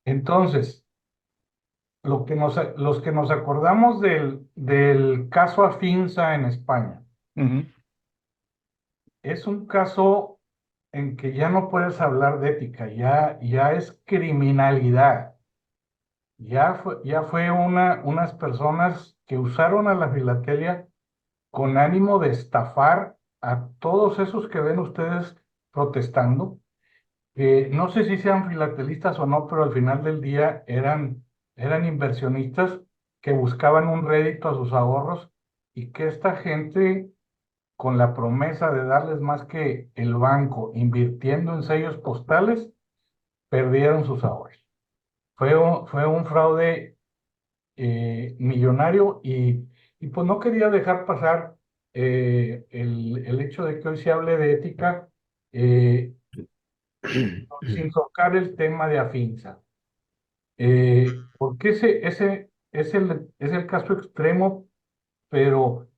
Entonces, los que nos acordamos del caso Afinsa en España, Ujú. es un caso en que ya no puedes hablar de ética, ya es criminalidad. Ya fue unas personas que usaron a la filatelia con ánimo de estafar a todos esos que ven ustedes protestando. No sé si sean filatelistas o no, pero al final del día eran inversionistas que buscaban un rédito a sus ahorros y que esta gente, con la promesa de darles más que el banco invirtiendo en sellos postales, perdieron sus ahorros. Fue un fraude millonario y pues no quería dejar pasar el hecho de que hoy se hable de ética eh, sin tocar el tema de Afinsa. Porque ese es el caso extremo, pero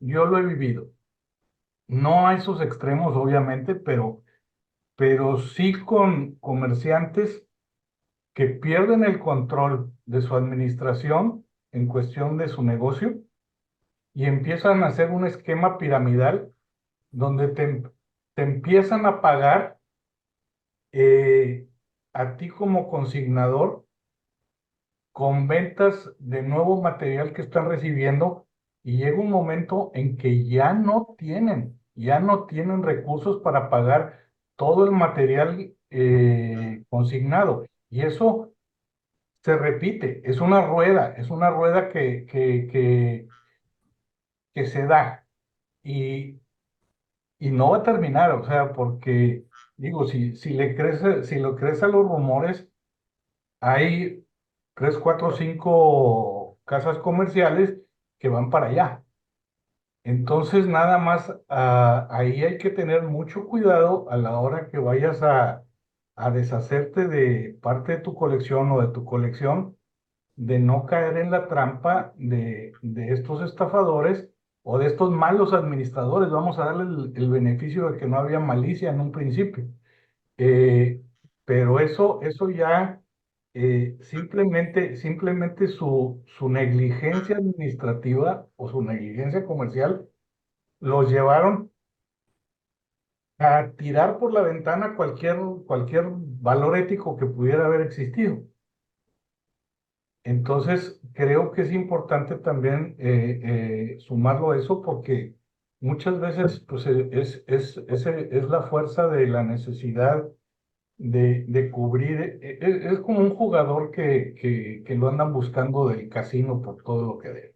yo lo he vivido. No a esos extremos, obviamente, pero sí con comerciantes que pierden el control de su administración en cuestión de su negocio y empiezan a hacer un esquema piramidal donde te empiezan a pagar eh, a ti como consignador con ventas de nuevo material que están recibiendo y llega un momento en que ya no tienen recursos para pagar todo el material consignado. Y eso se repite, es una rueda que se da y no va a terminar, o sea, porque digo, si lo crees a los rumores, hay 3, 4, 5 casas comerciales que van para allá. Entonces, nada más, ahí hay que tener mucho cuidado a la hora que vayas a deshacerte de parte de tu colección o de tu colección, de no caer en la trampa de estos estafadores o de estos malos administradores. Vamos a darle el beneficio de que no había malicia en un principio. Eh, pero eso ya simplemente su negligencia administrativa o su negligencia comercial los llevaron a tirar por la ventana cualquier valor ético que pudiera haber existido. Entonces, creo que es importante también sumarlo a eso porque muchas veces pues, es la fuerza de la necesidad de cubrir. Es como un jugador que lo andan buscando del casino por todo lo que debe.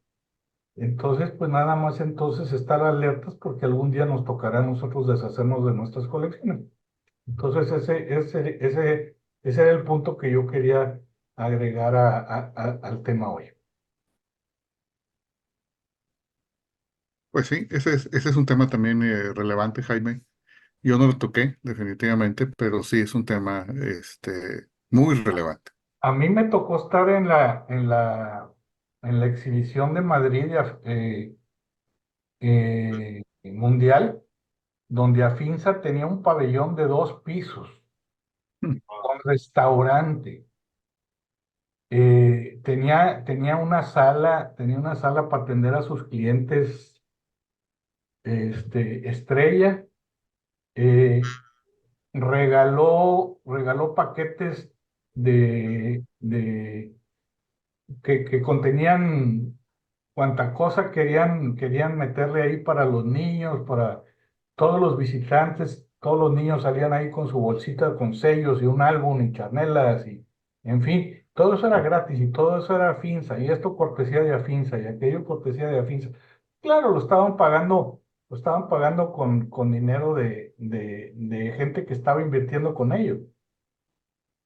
Entonces, pues nada más entonces estar alertas porque algún día nos tocará a nosotros deshacernos de nuestras colecciones. Entonces, ese era el punto que yo quería agregar al tema hoy. Pues sí, ese es un tema también relevante, Jaime. Yo no lo toqué, definitivamente, pero sí es un tema muy relevante. A mí me tocó estar en la exhibición de Madrid mundial, donde Afinsa tenía un pabellón de 2 pisos, Mm. con restaurante. Tenía una sala para atender a sus clientes estrella. eh, regaló paquetes de que contenían cuanta cosa querían meterle ahí para los niños, para todos los visitantes, todos los niños salían ahí con su bolsita con sellos y un álbum y chanelas y, en fin, todo eso era gratis y todo eso era Afinsa y esto cortesía de Afinsa y aquello cortesía de Afinsa. Claro, lo estaban pagando con dinero de gente que estaba invirtiendo con ellos.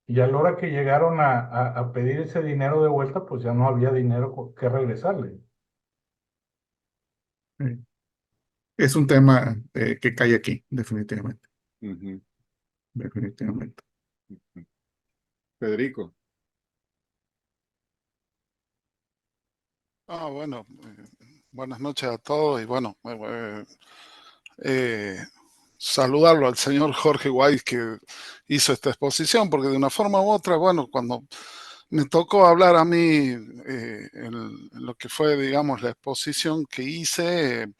Y a la hora que llegaron a pedir ese dinero de vuelta, pues ya no había dinero que regresarle. Es un tema que cae aquí, definitivamente, Ujú, definitivamente. ujú. Federico. Bueno, buenas noches a todos y bueno, eh, saludarlo al señor Jorge Weiss que hizo esta exposición, porque de una forma u otra, bueno, cuando me tocó hablar a mí en lo que fue, digamos, la exposición que hice,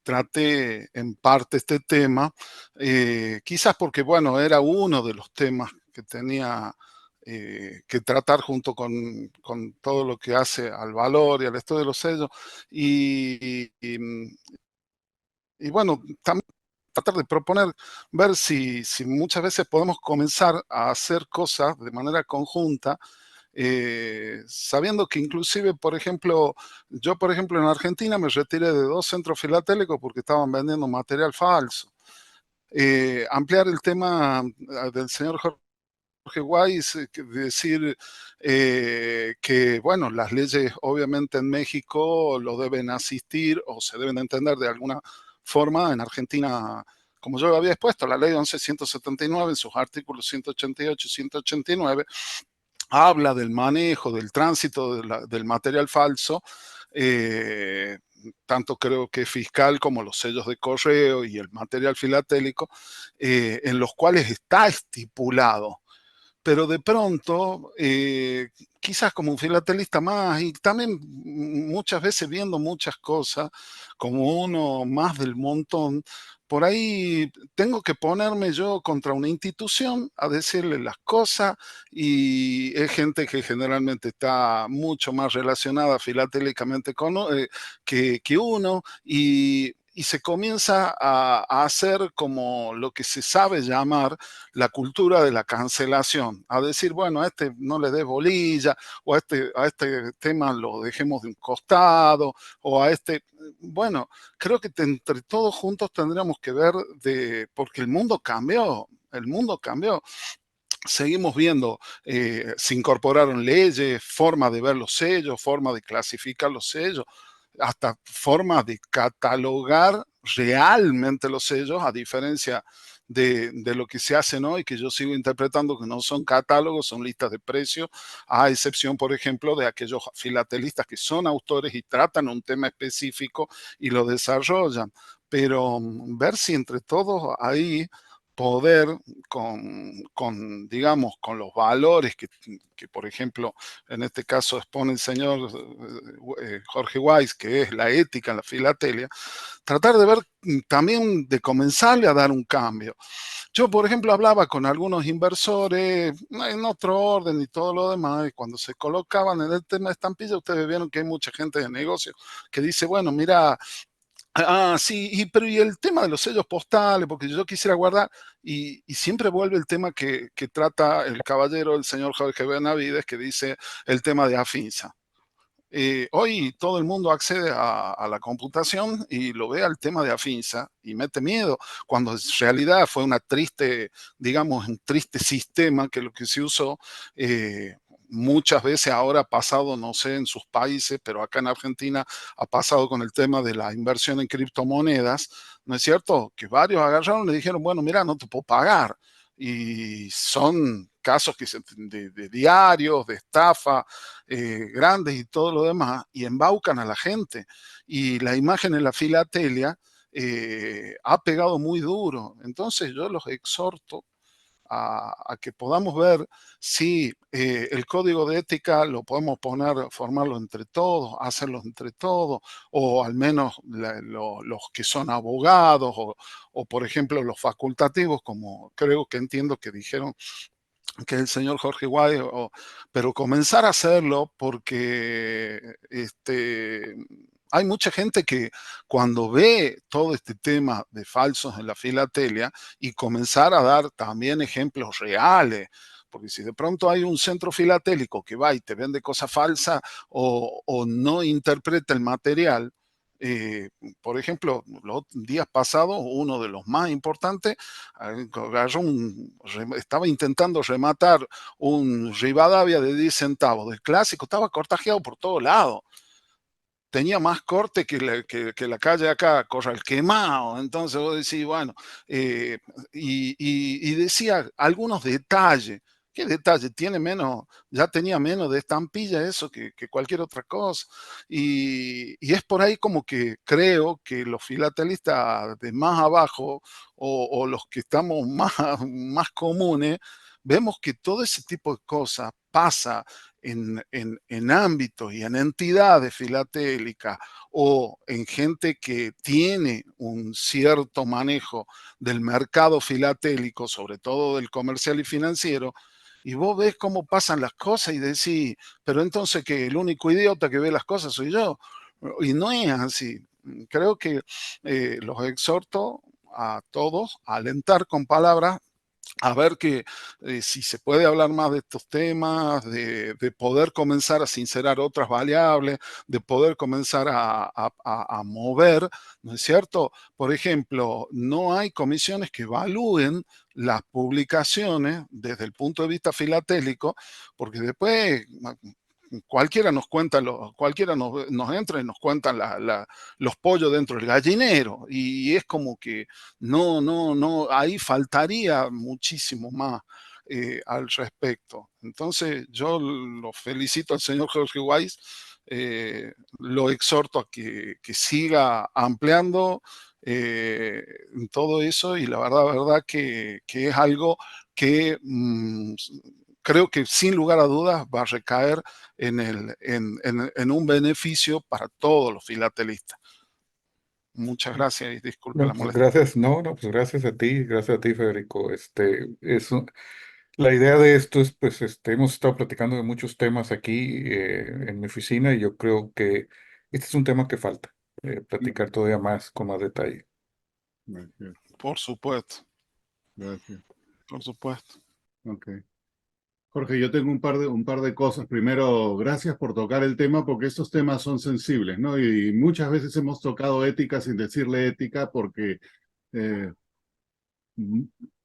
traté en parte este tema, quizás porque, bueno, era uno de los temas que tenía que tratar junto con todo lo que hace al valor y al estudio de los sellos. Y bueno, también tratar de proponer, ver si muchas veces podemos comenzar a hacer cosas de manera conjunta, sabiendo que inclusive, por ejemplo, yo, por ejemplo, en Argentina me retiré de 2 centros filatélicos porque estaban vendiendo material falso. Ampliar el tema del señor Jorge Weiss, decir que, bueno, las leyes obviamente en México lo deben asistir o se deben entender de alguna forma. En Argentina, como yo había expuesto, la ley 11.179 en sus artículos 188 y 189 habla del manejo, del tránsito del material falso, eh, tanto creo que fiscal como los sellos de correo y el material filatélico, en los cuales está estipulado, pero de pronto, quizás como un filatelista más y también muchas veces viendo muchas cosas, como uno más del montón, por ahí tengo que ponerme yo contra una institución a decirle las cosas y es gente que generalmente está mucho más relacionada filatélicamente que uno y se comienza a hacer como lo que se sabe llamar la cultura de la cancelación, a decir, bueno, a este no le des bolilla, o a este tema lo dejemos de un costado, o a este, bueno, creo que entre todos juntos tendríamos que ver porque el mundo cambió. Seguimos viendo, se incorporaron leyes, forma de ver los sellos, forma de clasificar los sellos, hasta forma de catalogar realmente los sellos, a diferencia de lo que se hace hoy, que yo sigo interpretando que no son catálogos, son listas de precios, a excepción, por ejemplo, de aquellos filatelistas que son autores y tratan un tema específico y lo desarrollan. Pero ver si entre todos ahí poder digamos, con los valores que, por ejemplo, en este caso expone el señor Jorge Weiss, que es la ética en la filatelia, tratar de ver también de comenzarle a dar un cambio. Yo, por ejemplo, hablaba con algunos inversores en otro orden y todo lo demás, y cuando se colocaban en el tema de estampilla, ustedes vieron que hay mucha gente de negocio que dice, bueno, mira, sí, pero y el tema de los sellos postales, porque yo quisiera guardar, y siempre vuelve el tema que trata el caballero, el señor Jorge Benavides, que dice el tema de Afinsa. Hoy todo el mundo accede a la computación y lo ve al tema de Afinsa y mete miedo, cuando en realidad fue una triste, digamos, un triste sistema que lo que se usó. Muchas veces ahora ha pasado, no sé, en sus países, pero acá en Argentina ha pasado con el tema de la inversión en criptomonedas, ¿no es cierto? Que varios agarraron y le dijeron, bueno, mira, no te puedo pagar. Y son casos de diarios, de estafa, grandes y todo lo demás, y embaucan a la gente. Y la imagen en la filatelia ha pegado muy duro. Entonces yo los exhorto a que podamos ver si el código de ética lo podemos poner, formarlo entre todos, hacerlo entre todos, o al menos los que son abogados, o por ejemplo los facultativos, como creo que entiendo que dijeron que el señor Jorge Guay, pero comenzar a hacerlo porque hay mucha gente que cuando ve todo este tema de falsos en la filatelia y comenzar a dar también ejemplos reales, porque si de pronto hay un centro filatélico que va y te vende cosas falsas o no interpreta el material, eh, por ejemplo, los días pasados, uno de los más importantes estaba intentando rematar un Rivadavia de 10 centavos del clásico, estaba cortajeado por todos lados. Tenía más corte que la calle acá, Corral Quemado. Entonces vos decís, bueno, y decía algunos detalles. ¿Qué detalle? Tiene menos, ya tenía menos de estampilla eso que cualquier otra cosa. Y es por ahí como que creo que los filatelistas de más abajo o los que estamos más comunes, vemos que todo ese tipo de cosas pasa en ámbitos y en entidades filatélicas o en gente que tiene un cierto manejo del mercado filatélico, sobre todo del comercial y financiero, y vos ves cómo pasan las cosas y decís, pero entonces que el único idiota que ve las cosas soy yo. Y no es así. Creo que los exhorto a todos a alentar con palabras a ver que si se puede hablar más de estos temas, de poder comenzar a sincerar otras variables, de poder comenzar a mover, ¿no es cierto? Por ejemplo, no hay comisiones que evalúen las publicaciones desde el punto de vista filatélico, porque después cualquiera nos cuenta, cualquiera nos entra y nos cuentan los pollos dentro del gallinero, y es como que no, ahí faltaría muchísimo más al respecto. Entonces yo lo felicito al señor Jorge Weiss, lo exhorto a que siga ampliando todo eso, y la verdad que es algo que creo que sin lugar a dudas va a recaer en un beneficio para todos los filatelistas. Muchas gracias y disculpe No, la pues molestia. gracias, no, no, pues gracias a ti, Federico. La idea de esto es, pues, hemos estado platicando de muchos temas aquí en mi oficina y yo creo que este es un tema que falta, platicar todavía más con más detalle. Gracias, Por supuesto, gracias. por supuesto. Ok. Jorge, yo tengo un par de cosas. Primero, gracias por tocar el tema porque estos temas son sensibles, ¿no? Y muchas veces hemos tocado ética sin decirle ética porque eh,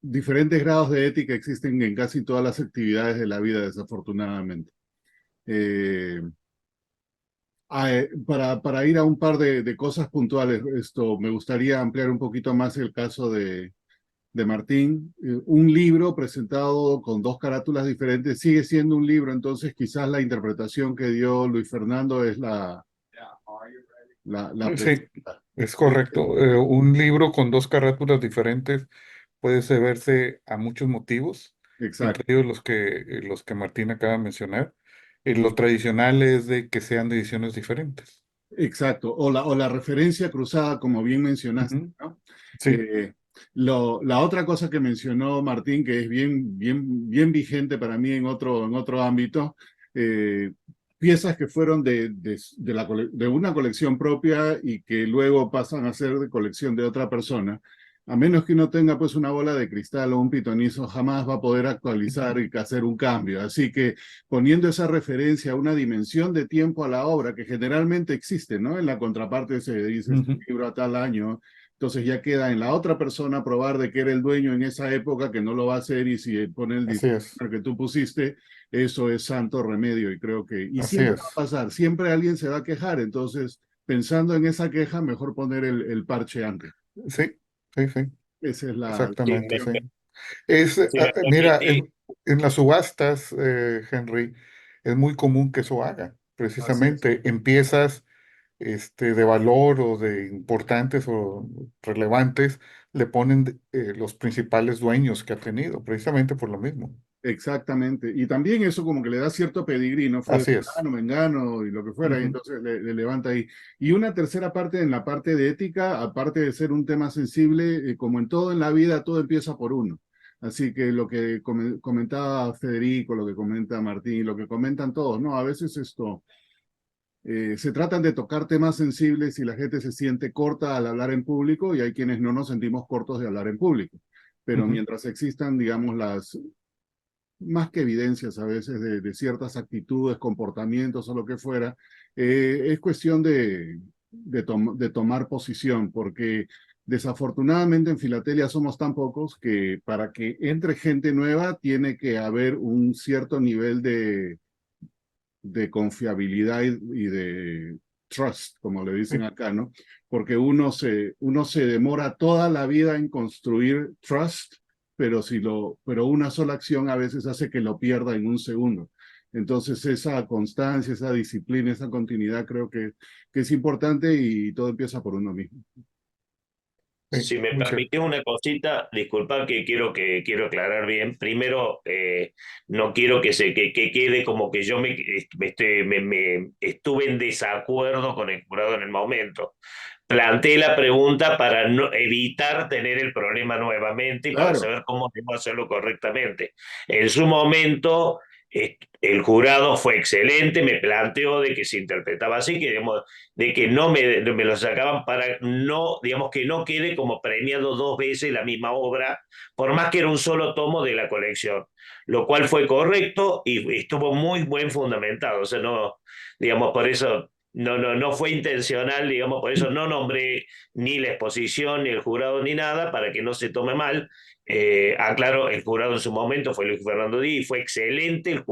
diferentes grados de ética existen en casi todas las actividades de la vida, desafortunadamente. Eh, para ir a un par de cosas puntuales, me gustaría ampliar un poquito más el caso de Martín. Un libro presentado con dos carátulas diferentes sigue siendo un libro, entonces quizás la interpretación que dio Luis Fernando es la Sí, precisa. es correcto. Un libro con dos carátulas diferentes puede deberse a muchos motivos, entre Exacto, ellos los que Martín acaba de mencionar. Lo tradicional es de que sean de ediciones diferentes. exacto. O la referencia cruzada, como bien mencionaste, Ujú. ¿no? Sí. Eh, la otra cosa que mencionó Martín, que es bien vigente para mí en otro ámbito, eh, piezas que fueron de una colección propia y que luego pasan a ser de colección de otra persona. A menos que uno tenga pues una bola de cristal o un pitonizo, jamás va a poder actualizar y hacer un cambio. Así que poniendo esa referencia a una dimensión de tiempo a la obra que generalmente existe, ¿no? En la contraparte se dice este Ujú. libro a tal año, entonces ya queda en la otra persona probar de que era el dueño en esa época, que no lo va a hacer, y si pone el Así es, disclaimer que tú pusiste, eso es santo remedio y creo y así siempre va a es. pasar, siempre alguien se va a quejar, entonces pensando en esa queja, mejor poner el parche antes. Sí, sí, sí, Esa es la Sí, exactamente, me- sí. me- si me Mira, permitís, en las subastas, Henry, es muy común que eso haga. así es. Precisamente en piezas de valor o de importantes o relevantes, le ponen los principales dueños que ha tenido, precisamente por lo mismo. Exactamente. Y también eso como que le da cierto pedigrí, ¿no? Fue de Así es. fulano, mengano y lo que fuera, y Ujú. entonces le levanta ahí. Y una tercera parte en la parte de ética, aparte de ser un tema sensible, como en todo en la vida, todo empieza por uno. Así que lo que comentaba Federico, lo que comenta Martín, lo que comentan todos, ¿no? A veces se tratan de tocar temas sensibles y la gente se siente corta al hablar en público y hay quienes no nos sentimos cortos de hablar en público. Pero mientras existan, digamos, más que evidencias a veces de ciertas actitudes, comportamientos o lo que fuera, es cuestión de tomar posición, porque desafortunadamente en Filatelia somos tan pocos que para que entre gente nueva tiene que haber un cierto nivel de confiabilidad y de trust, como le dicen acá, ¿no? Porque uno se demora toda la vida en construir trust, pero una sola acción a veces hace que lo pierda en un segundo. Entonces esa constancia, esa disciplina, esa continuidad creo que es importante y todo empieza por uno mismo. Si me Muy cierto. permitís una cosita, disculpa que quiero aclarar bien. Primero, no quiero que quede como que yo me estuve en desacuerdo con el jurado en el momento. Planteé la pregunta para evitar tener el problema nuevamente y para Claro, saber cómo debo hacerlo correctamente. En su momento, el jurado fue excelente, me planteó de que se interpretaba así, que, digamos, de que me lo sacaban para no, digamos, que no quede como premiado dos veces la misma obra, por más que era un solo tomo de la colección, lo cual fue correcto y estuvo muy buen fundamentado. O sea, no, digamos, por eso no fue intencional, digamos, por eso no nombré ni la exposición, ni el jurado, ni nada, para que no se tome mal. Aclaro, el jurado en su momento fue Luis Fernando Díaz y fue excelente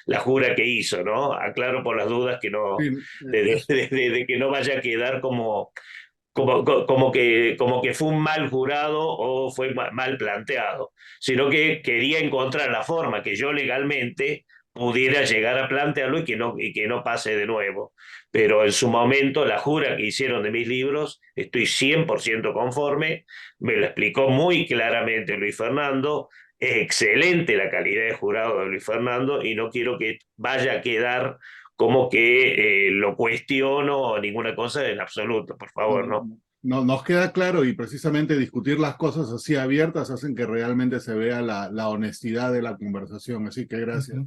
la jura que hizo, ¿no? Aclaro por las dudas que no, sí, de que no vaya a quedar como que fue un mal jurado o fue mal planteado, sino que quería encontrar la forma que yo legalmente pudiera llegar a plantearlo y que no pase de nuevo. Pero en su momento, la jura que hicieron de mis libros, estoy 100% conforme, me lo explicó muy claramente Luis Fernando, es excelente la calidad de jurado de Luis Fernando y no quiero que vaya a quedar como que lo cuestiono o ninguna cosa en absoluto, por favor, ¿no? no, nos queda claro y precisamente discutir las cosas así abiertas hacen que realmente se vea la honestidad de la conversación. Así que gracias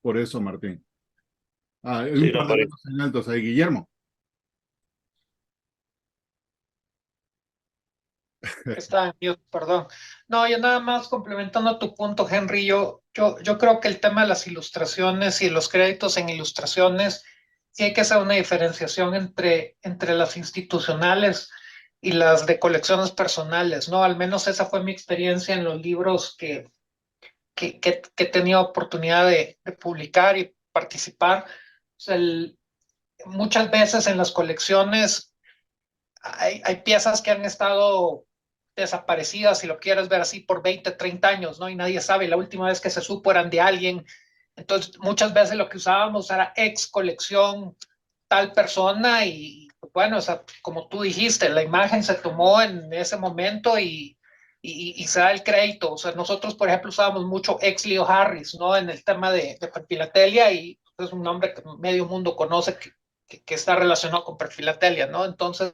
por eso, Martín. Hay un Sí, par no, de por eso. manos en altos ahí, Guillermo. Está en mute, perdón. No, yo nada más complementando tu punto, Henry, yo creo que el tema de las ilustraciones y los créditos en ilustraciones, sí hay que hacer una diferenciación entre las institucionales y las de colecciones personales, ¿no? Al menos esa fue mi experiencia en los libros que he tenido oportunidad de publicar y participar. O sea, muchas veces en las colecciones hay piezas que han estado desaparecidas, si lo quieres ver así, por 20, 30 años, ¿no? Y nadie sabe, la última vez que se supo eran de alguien. Entonces, muchas veces lo que usábamos era ex colección tal persona y bueno, o sea, como tú dijiste, la imagen se tomó en ese momento y se da el crédito. O sea, nosotros, por ejemplo, usábamos mucho ex Leo Harris, ¿no? En el tema de filatelia y es un nombre que medio mundo conoce que está relacionado con perfilatelia, ¿no? Entonces,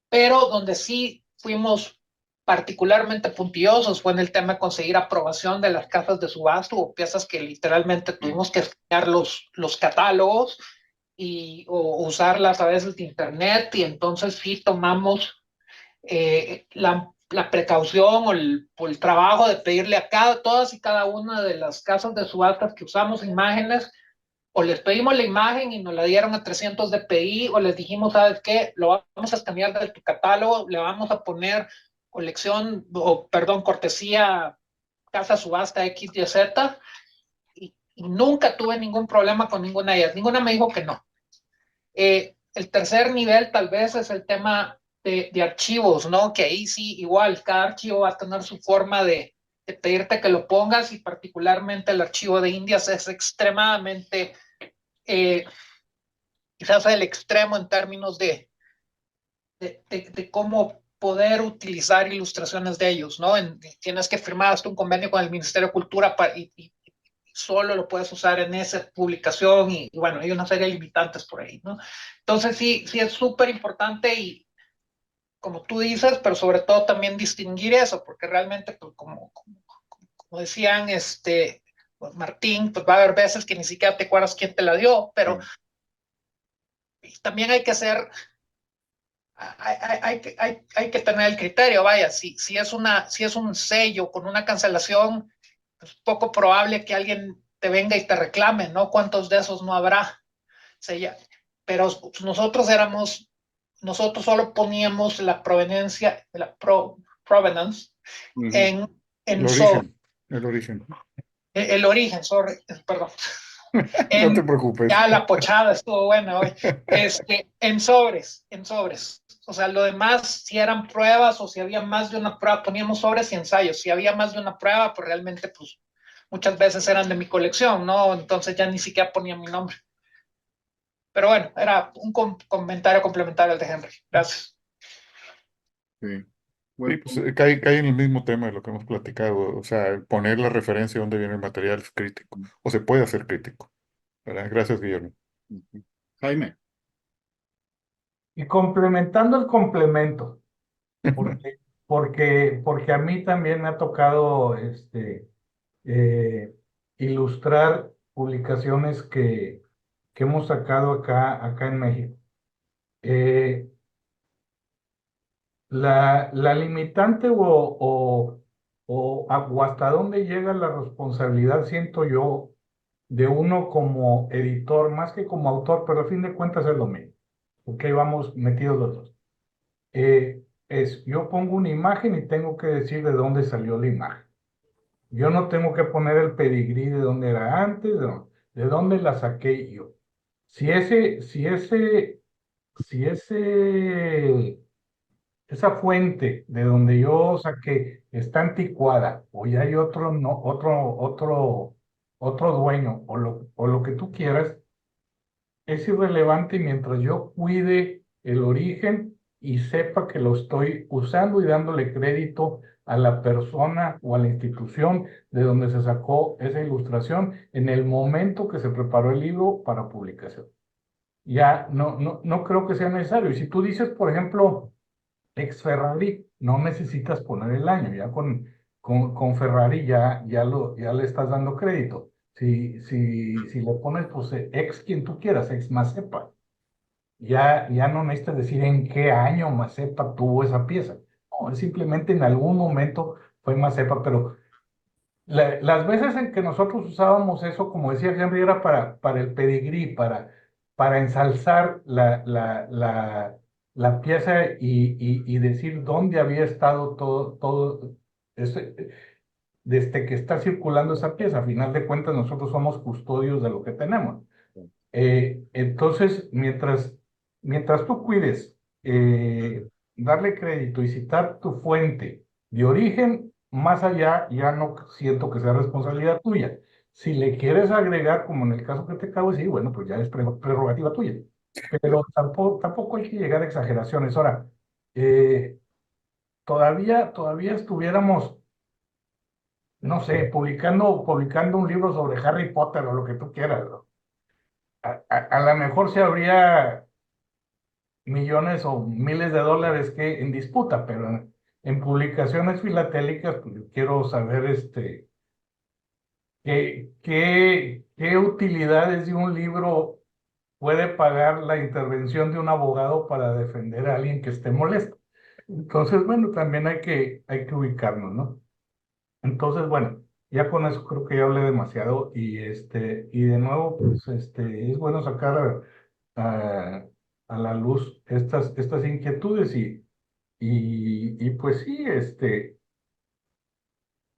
pero donde sí fuimos particularmente puntillosos fue en el tema de conseguir aprobación de las casas de subasta o piezas que literalmente tuvimos que escanear los catálogos o usarlas a veces de internet y entonces sí tomamos la precaución o el trabajo de pedirle a todas y cada una de las casas de subastas que usamos imágenes o les pedimos la imagen y nos la dieron a 300 dpi, o les dijimos, ¿sabes qué? Lo vamos a escanear de tu catálogo, le vamos a poner colección, o perdón, cortesía, casa subasta X, Y, Z, y nunca tuve ningún problema con ninguna de ellas. Ninguna me dijo que no. El tercer nivel tal vez es el tema de archivos, ¿no? Que ahí sí, igual, cada archivo va a tener su forma de pedirte que lo pongas y particularmente el archivo de Indias es extremadamente eh, quizás el extremo en términos de cómo poder utilizar ilustraciones de ellos, ¿no? Tienes que firmar hasta un convenio con el Ministerio de Cultura y solo lo puedes usar en esa publicación y bueno, hay una serie de limitantes por ahí, ¿no? Entonces sí es súper importante y como tú dices, pero sobre todo también distinguir eso, porque realmente pues, como como decían, pues Martín, pues va a haber veces que ni siquiera te acuerdas quién te la dio, pero también hay que ser, hay que tener el criterio, vaya, si es un sello con una cancelación, es poco probable que alguien te venga y te reclame, ¿no? ¿Cuántos de esos no habrá? Pero nosotros solo poníamos la proveniencia, provenance en, El en sobre, origen, el origen. el origen, sorry, perdón, No te en, preocupes. ya la pochada estuvo buena hoy, en sobres. O sea, lo demás, si eran pruebas o si había más de una prueba, poníamos sobres y ensayos. Si había más de una prueba, pues realmente, pues muchas veces eran de mi colección, ¿no? Entonces ya ni siquiera ponía mi nombre. Pero bueno, era un comentario complementario al de Henry. Gracias. Sí. Sí, Bueno, pues cae en el mismo tema de lo que hemos platicado. O sea, el poner la referencia de dónde viene el material es crítico. O se puede hacer crítico. ¿Verdad? Gracias, Guillermo. Jaime. Y complementando el complemento, porque a mí también me ha tocado eh, ilustrar publicaciones que hemos sacado acá en México. Eh, la limitante o hasta dónde llega la responsabilidad, siento yo, de uno como editor, más que como autor, pero a fin de cuentas es lo mismo, porque ahí vamos metidos los dos. Yo pongo una imagen y tengo que decir de dónde salió la imagen. Yo no tengo que poner el pedigrí de dónde era antes, de dónde la saqué yo. Si ese, si ese, si ese esa fuente de donde yo saqué está anticuada o ya hay otro, no, otro dueño o lo que tú quieras, es irrelevante mientras yo cuide el origen y sepa que lo estoy usando y dándole crédito a la persona o a la institución de donde se sacó esa ilustración en el momento que se preparó el libro para publicación. Ya no creo que sea necesario. Y si tú dices, por ejemplo, ex Ferrari, no necesitas poner el año, ya con Ferrari ya le estás dando crédito. Si le pones pues ex quien tú quieras, ex Mazepa, ya no necesitas decir en qué año Mazepa tuvo esa pieza. No, simplemente en algún momento fue Mazepa, pero las veces en que nosotros usábamos eso, como decía Henry, era para el pedigrí, para ensalzar la pieza y decir dónde había estado todo ese- desde que está circulando esa pieza. A final de cuentas, nosotros somos custodios de lo que tenemos. Entonces, mientras tú cuides darle crédito y citar tu fuente de origen, más allá ya no siento que sea responsabilidad tuya. Si le quieres agregar, como en el caso que te acabo de decir, bueno, pues ya es prerrogativa tuya. Pero tampoco hay que llegar a exageraciones. Ahora, eh, todavía estuviéramos, no sé, publicando un libro sobre Harry Potter o lo que tú quieras, ¿no? A lo mejor se habría millones o miles de dólares que en disputa, pero en publicaciones filatélicas, pues yo quiero saber qué utilidades de un libro puede pagar la intervención de un abogado para defender a alguien que esté molesto. Entonces, bueno, también hay que ubicarnos, ¿no? Entonces, bueno, ya con eso creo que ya hablé demasiado y de nuevo, pues, es bueno sacar a, a la luz estas inquietudes y pues sí,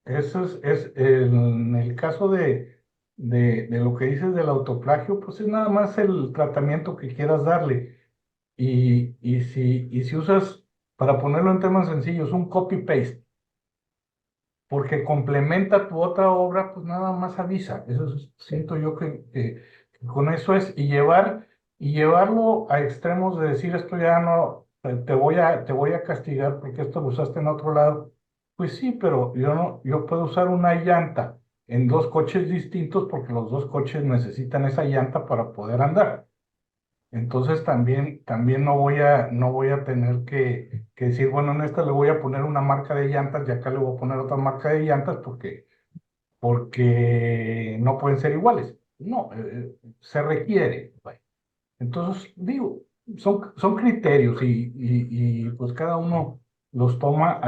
eso es en el caso de lo que dices del autoplagio, pues es nada más el tratamiento que quieras darle. Y si usas, para ponerlo en temas sencillos, un copy-paste, porque complementa tu otra obra, pues nada más avisa. Siento yo que con eso es, y llevarlo a extremos de decir esto ya no, te voy a castigar porque esto lo usaste en otro lado. Pues sí, pero yo no, yo puedo usar una llanta en dos coches distintos porque los dos coches necesitan esa llanta para poder andar. Entonces también no voy a tener que decir, bueno, en esta le voy a poner una marca de llantas y acá le voy a poner otra marca de llantas porque porque no pueden ser iguales. No, se requiere. Vaya. Entonces, digo, son criterios pues cada uno los toma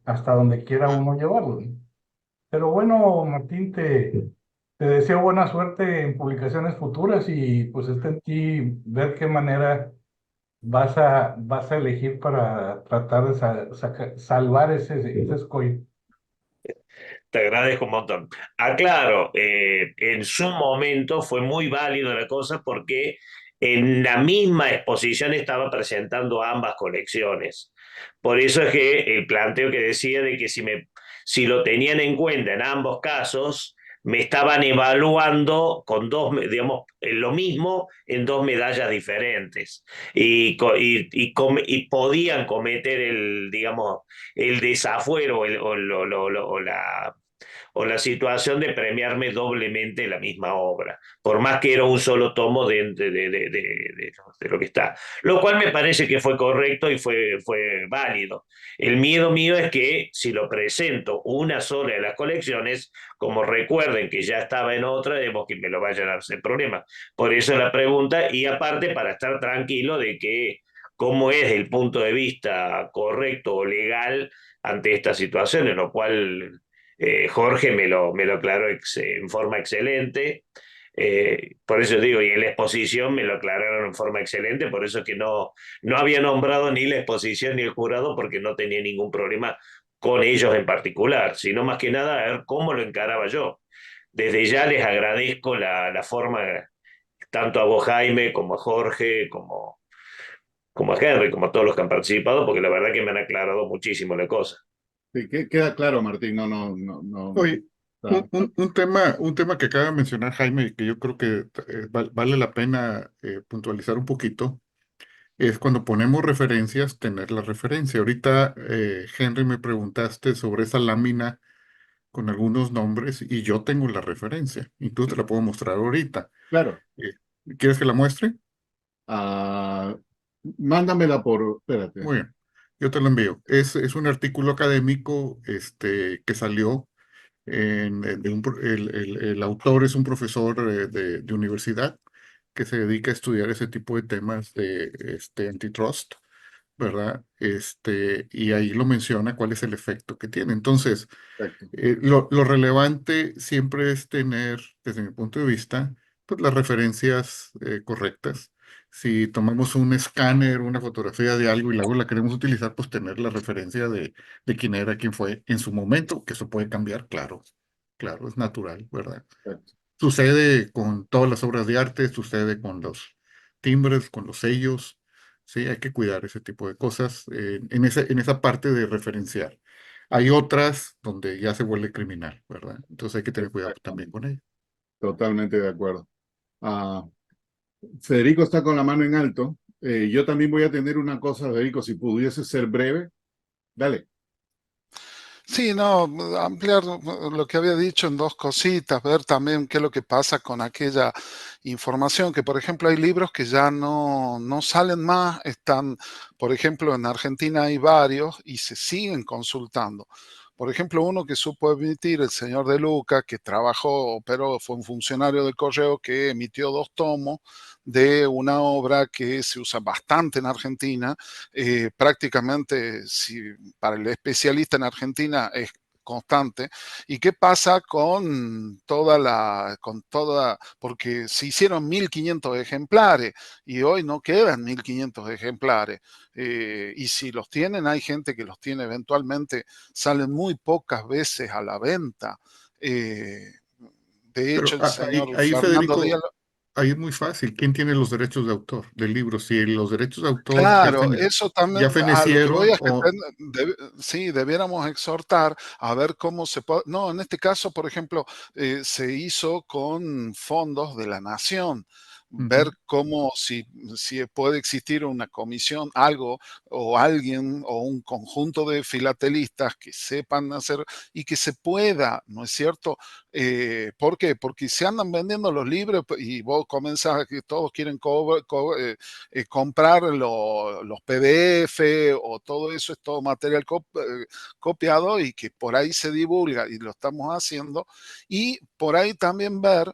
hasta donde quiera uno llevarlo, ¿no? Pero bueno, Martín, te deseo buena suerte en publicaciones futuras y pues está en ti ver qué manera vas a elegir para tratar de salvar ese escollo. Te agradezco un montón. Aclaro, en su momento fue muy válido la cosa porque en la misma exposición estaba presentando ambas colecciones. Por eso es que el planteo que decía de que si lo tenían en cuenta en ambos casos, me estaban evaluando con digamos, lo mismo en dos medallas diferentes y podían cometer digamos, el desafuero o la situación de premiarme doblemente la misma obra, por más que era un solo tomo de lo que está. Lo cual me parece que fue correcto y fue válido. El miedo mío es que si lo presento una sola de las colecciones, como recuerden que ya estaba en otra, debemos que me lo vayan a hacer problema. Por eso la pregunta, y aparte para estar tranquilo de que cómo es el punto de vista correcto o legal ante estas situaciones, lo cual Jorge me lo aclaró en forma excelente. Por eso digo, y en la exposición me lo aclararon en forma excelente, por eso que no había nombrado ni la exposición ni el jurado porque no tenía ningún problema con ellos en particular, sino más que nada a ver cómo lo encaraba yo. Desde ya les agradezco la forma, tanto a vos Jaime, como a Jorge, como a Henry, como a todos los que han participado, porque la verdad que me han aclarado muchísimo la cosa. Sí, queda claro, Martín, no, no, no, no. Oye, Está- un tema que acaba de mencionar Jaime y que yo creo que vale la pena puntualizar un poquito, es cuando ponemos referencias, tener la referencia. Ahorita, Henry, me preguntaste sobre esa lámina con algunos nombres y yo tengo la referencia. Incluso te la puedo mostrar ahorita. claro. Eh, ¿Quieres que la muestre? Ah, mándamela espérate. Muy bien, yo te lo envío. Es un artículo académico que salió el autor es un profesor de universidad que se dedica a estudiar ese tipo de temas de antitrust, ¿verdad? Y ahí lo menciona cuál es el efecto que tiene. Entonces, Perfecto. lo relevante siempre es tener, desde mi punto de vista, pues las referencias correctas. Si tomamos un escáner, una fotografía de algo y luego la queremos utilizar, pues tener la referencia de quién era, quién fue en su momento, que eso puede cambiar, claro, claro, es natural, ¿verdad? Perfecto. Sucede con todas las obras de arte, sucede con los timbres, con los sellos, sí, hay que cuidar ese tipo de cosas en esa parte de referenciar. Hay otras donde ya se vuelve criminal, ¿verdad? Entonces hay que tener cuidado también Exactamente. con ello. Totalmente de acuerdo. Ah, Federico está con la mano en alto. Yo también voy a tener una cosa, Federico, si pudiese ser breve. Dale. Sí, no, ampliar lo que había dicho en dos cositas, ver también qué es lo que pasa con aquella información, que por ejemplo hay libros que ya no salen más, están, por ejemplo, en Argentina hay varios y se siguen consultando. Por ejemplo, uno que supo emitir el señor De Luca, que trabajó, pero fue un funcionario del correo que emitió 2 tomos de una obra que se usa bastante en Argentina, prácticamente si para el especialista en Argentina es constante. ¿Y qué pasa porque se hicieron 1500 ejemplares y hoy no quedan 1500 ejemplares? Y si los tienen, hay gente que los tiene eventualmente, salen muy pocas veces a la venta. Eh, de Pero hecho, el señor ahí, Fernando Díaz. Federico, ahí es muy fácil. ¿Quién tiene los derechos de autor del libro? Si los derechos de autor Claro, eso ya también, a lo que voy fenecieron es que sí, debiéramos exhortar a ver cómo se puede. No, en este caso, por ejemplo, se hizo con fondos de la nación. ver cómo, si puede existir una comisión, algo o alguien o un conjunto de filatelistas que sepan hacer y que se pueda, ¿no es cierto? ¿Por qué? Porque se andan vendiendo los libros y vos comenzás que todos quieren comprar los PDF o todo eso es todo material copiado y que por ahí se divulga y lo estamos haciendo. Y por ahí también ver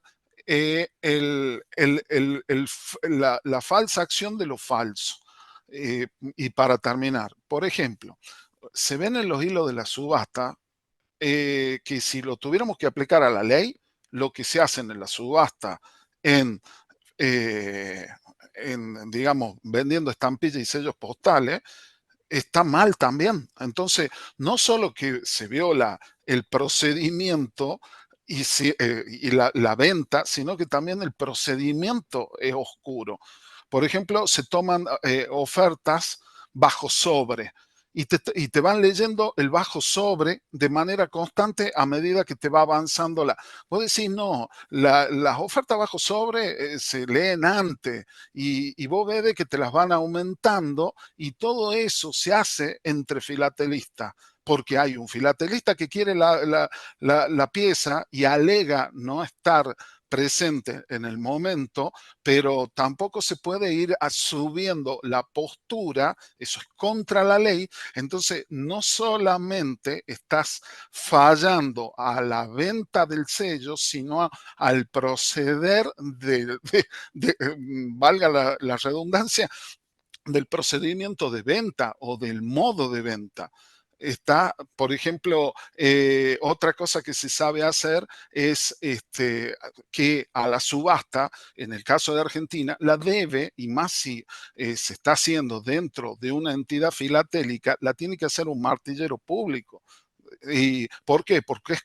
la falsa acción de lo falso. Y para terminar, por ejemplo, se ven en los hilos de la subasta que si lo tuviéramos que aplicar a la ley, lo que se hace en la subasta en, eh, digamos, vendiendo estampillas y sellos postales, está mal también. Entonces, no solo que se viola el procedimiento y la venta, sino que también el procedimiento es oscuro. Por ejemplo, se toman ofertas bajo sobre y te van leyendo el bajo sobre de manera constante a medida que te va avanzando la. Vos decís, no, las ofertas bajo sobre se leen antes y vos ves de que te las van aumentando y todo eso se hace entre filatelistas porque hay un filatelista que quiere la pieza y alega no estar presente en el momento, pero tampoco se puede ir subiendo la postura, eso es contra la ley, entonces no solamente estás fallando a la venta del sello, sino al proceder valga la redundancia, del procedimiento de venta o del modo de venta. Está, por ejemplo, otra cosa que se sabe hacer es que a la subasta, en el caso de Argentina, la debe, y más si se está haciendo dentro de una entidad filatélica, la tiene que hacer un martillero público. ¿Y por qué? Porque es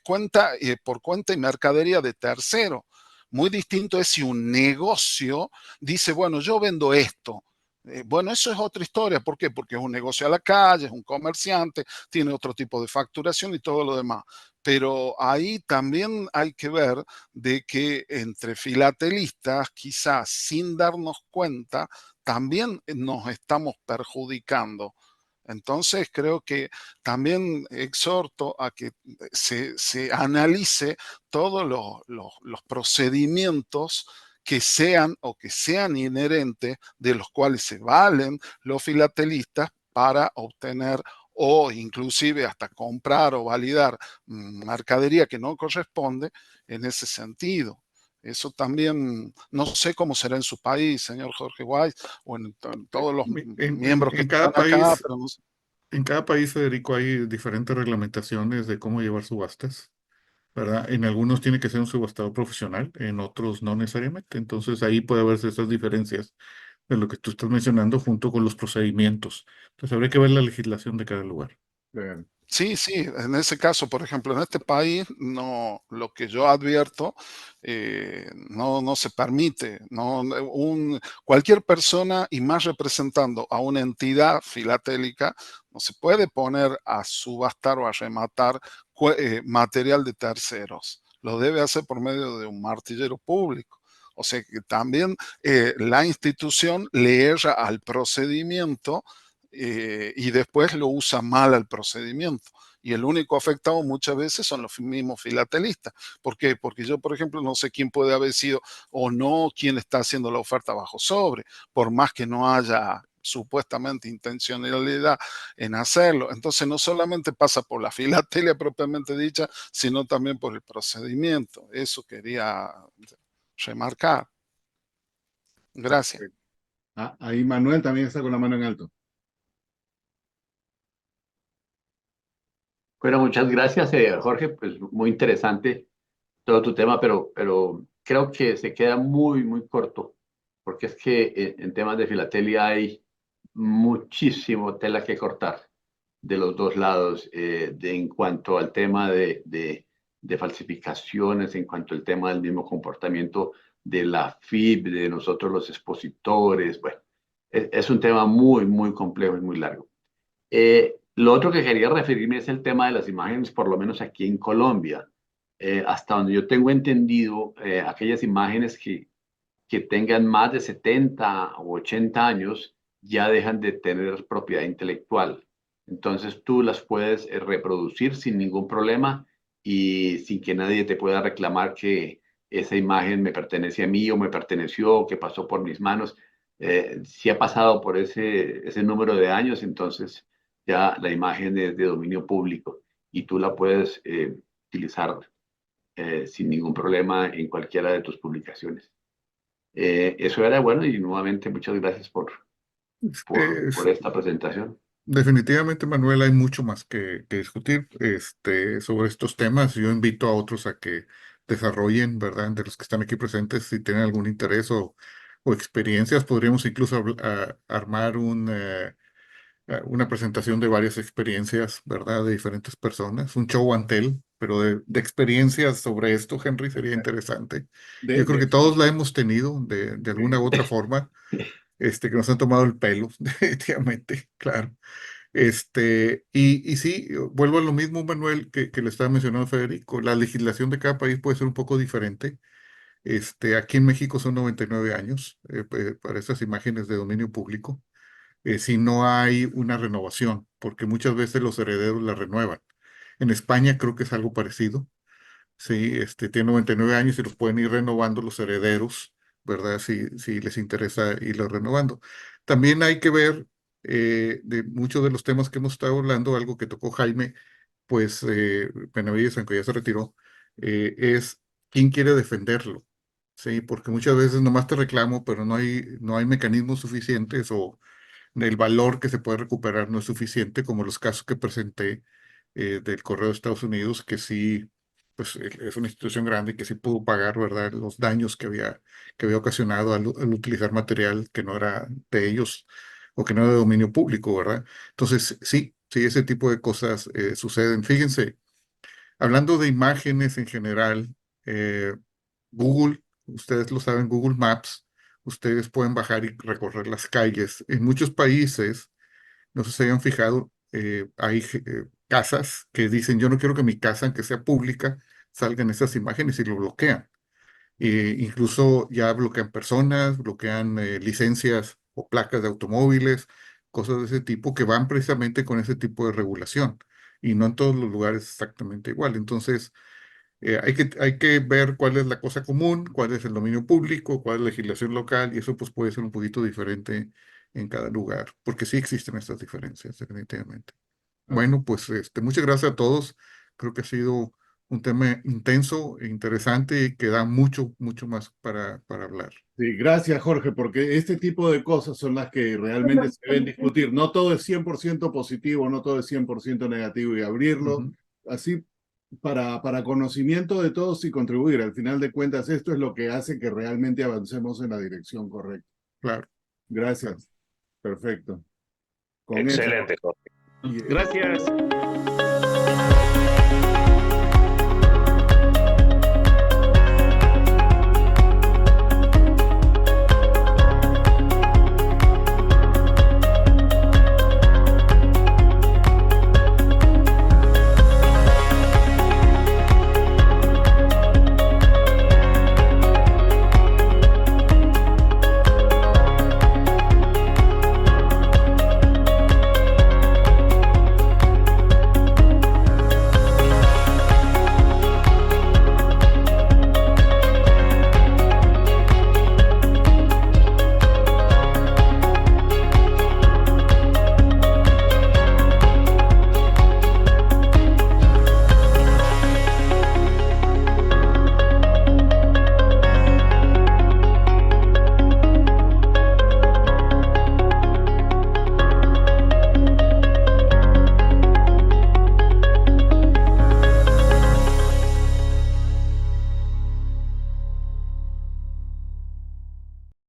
por cuenta y mercadería de tercero. Muy distinto es si un negocio dice, bueno, yo vendo esto. Bueno, eso es otra historia. ¿Por qué? Porque es un negocio a la calle, es un comerciante, tiene otro tipo de facturación y todo lo demás. Pero ahí también hay que ver de que entre filatelistas, quizás sin darnos cuenta, también nos estamos perjudicando. Entonces creo que también exhorto a que se analice todos los procedimientos que sean o que sean inherentes de los cuales se valen los filatelistas para obtener o inclusive hasta comprar o validar mercadería que no corresponde en ese sentido. Eso también, no sé cómo será en su país, señor Jorge Weiss, o en todos los miembros que En están cada acá, país, pero no sé. en cada país, Federico, hay diferentes reglamentaciones de cómo llevar subastas, ¿verdad? En algunos tiene que ser un subastador profesional, en otros no necesariamente. Entonces ahí puede haberse esas diferencias de lo que tú estás mencionando junto con los procedimientos. Entonces habría que ver la legislación de cada lugar. Claro. Sí, sí, en ese caso, por ejemplo, en este país, no, lo que yo advierto, no se permite, cualquier persona y más representando a una entidad filatélica, no se puede poner a subastar o a rematar material de terceros. Lo debe hacer por medio de un martillero público. O sea que también la institución le erra al procedimiento y después lo usa mal al procedimiento. Y el único afectado muchas veces son los mismos filatelistas. ¿Por qué? Porque yo, por ejemplo, no sé quién puede haber sido o no quién está haciendo la oferta bajo sobre, por más que no haya supuestamente intencionalidad en hacerlo. Entonces no solamente pasa por la filatelia propiamente dicha, sino también por el procedimiento. Eso quería remarcar. Gracias. Ahí Manuel también está con la mano en alto. Bueno, muchas gracias, Jorge. Pues muy interesante todo tu tema, pero creo que se queda muy, muy corto, porque es que en temas de filatelia hay muchísimo tela que cortar de los dos lados, en cuanto al tema de falsificaciones, en cuanto al tema del mismo comportamiento de la FIB, de nosotros los expositores. Bueno, es un tema muy, muy complejo y muy largo. Lo otro que quería referirme es el tema de las imágenes, por lo menos aquí en Colombia. Hasta donde yo tengo entendido, aquellas imágenes que que tengan más de 70 o 80 años ya dejan de tener propiedad intelectual. Entonces tú las puedes reproducir sin ningún problema y sin que nadie te pueda reclamar que esa imagen me pertenece a mí o me perteneció o que pasó por mis manos. Si ha pasado por ese número de años, entonces ya la imagen es de dominio público y tú la puedes utilizar sin ningún problema en cualquiera de tus publicaciones. Eso era bueno y nuevamente muchas gracias por Es- esta presentación. Definitivamente, Manuel, hay mucho más que discutir sobre estos temas. Yo invito a otros a que desarrollen, ¿verdad? De los que están aquí presentes, si tienen algún interés o experiencias, podríamos incluso armar una presentación de varias experiencias, ¿verdad? De diferentes personas, un show and tell, pero de experiencias sobre esto, Henry, sería interesante. Yo creo que todos la hemos tenido de alguna u otra forma, que nos han tomado el pelo, definitivamente, claro. Y sí, vuelvo a lo mismo, Manuel, que le estaba mencionando Federico. La legislación de cada país puede ser un poco diferente. Aquí en México son 99 años para esas imágenes de dominio público, si no hay una renovación, porque muchas veces los herederos la renuevan. En España creo que es algo parecido. Sí, tiene 99 años y los pueden ir renovando los herederos, ¿verdad? Si les interesa irlo renovando. También hay que ver de muchos de los temas que hemos estado hablando, algo que tocó Jaime, pues Benavides, aunque ya se retiró, es quién quiere defenderlo. Sí, porque muchas veces nomás te reclamo, pero no hay mecanismos suficientes o el valor que se puede recuperar no es suficiente, como los casos que presenté del Correo de Estados Unidos, que sí, pues es una institución grande y que sí pudo pagar, ¿verdad?, los daños que había ocasionado al utilizar material que no era de ellos o que no era de dominio público, ¿verdad? Entonces, sí, sí, ese tipo de cosas suceden. Fíjense, hablando de imágenes en general, Google, ustedes lo saben, Google Maps, ustedes pueden bajar y recorrer las calles. En muchos países, no sé si se hayan fijado, hay casas que dicen, yo no quiero que mi casa, aunque sea pública, salgan esas imágenes y lo bloquean. Incluso ya bloquean personas, bloquean licencias o placas de automóviles, cosas de ese tipo que van precisamente con ese tipo de regulación. Y no en todos los lugares exactamente igual. Entonces, hay que ver cuál es la cosa común, cuál es el dominio público, cuál es la legislación local, y eso pues puede ser un poquito diferente en cada lugar, porque sí existen estas diferencias, definitivamente. Bueno, pues muchas gracias a todos. Creo que ha sido un tema intenso e interesante y que da mucho, mucho más para hablar. Sí, gracias, Jorge, porque este tipo de cosas son las que realmente se deben discutir. No todo es 100% positivo, no todo es 100% negativo y abrirlo Ujú, así para conocimiento de todos y contribuir. Al final de cuentas, esto es lo que hace que realmente avancemos en la dirección correcta. claro, claro. Gracias. Perfecto. Con eso. Excelente, Jorge. Y- Gracias.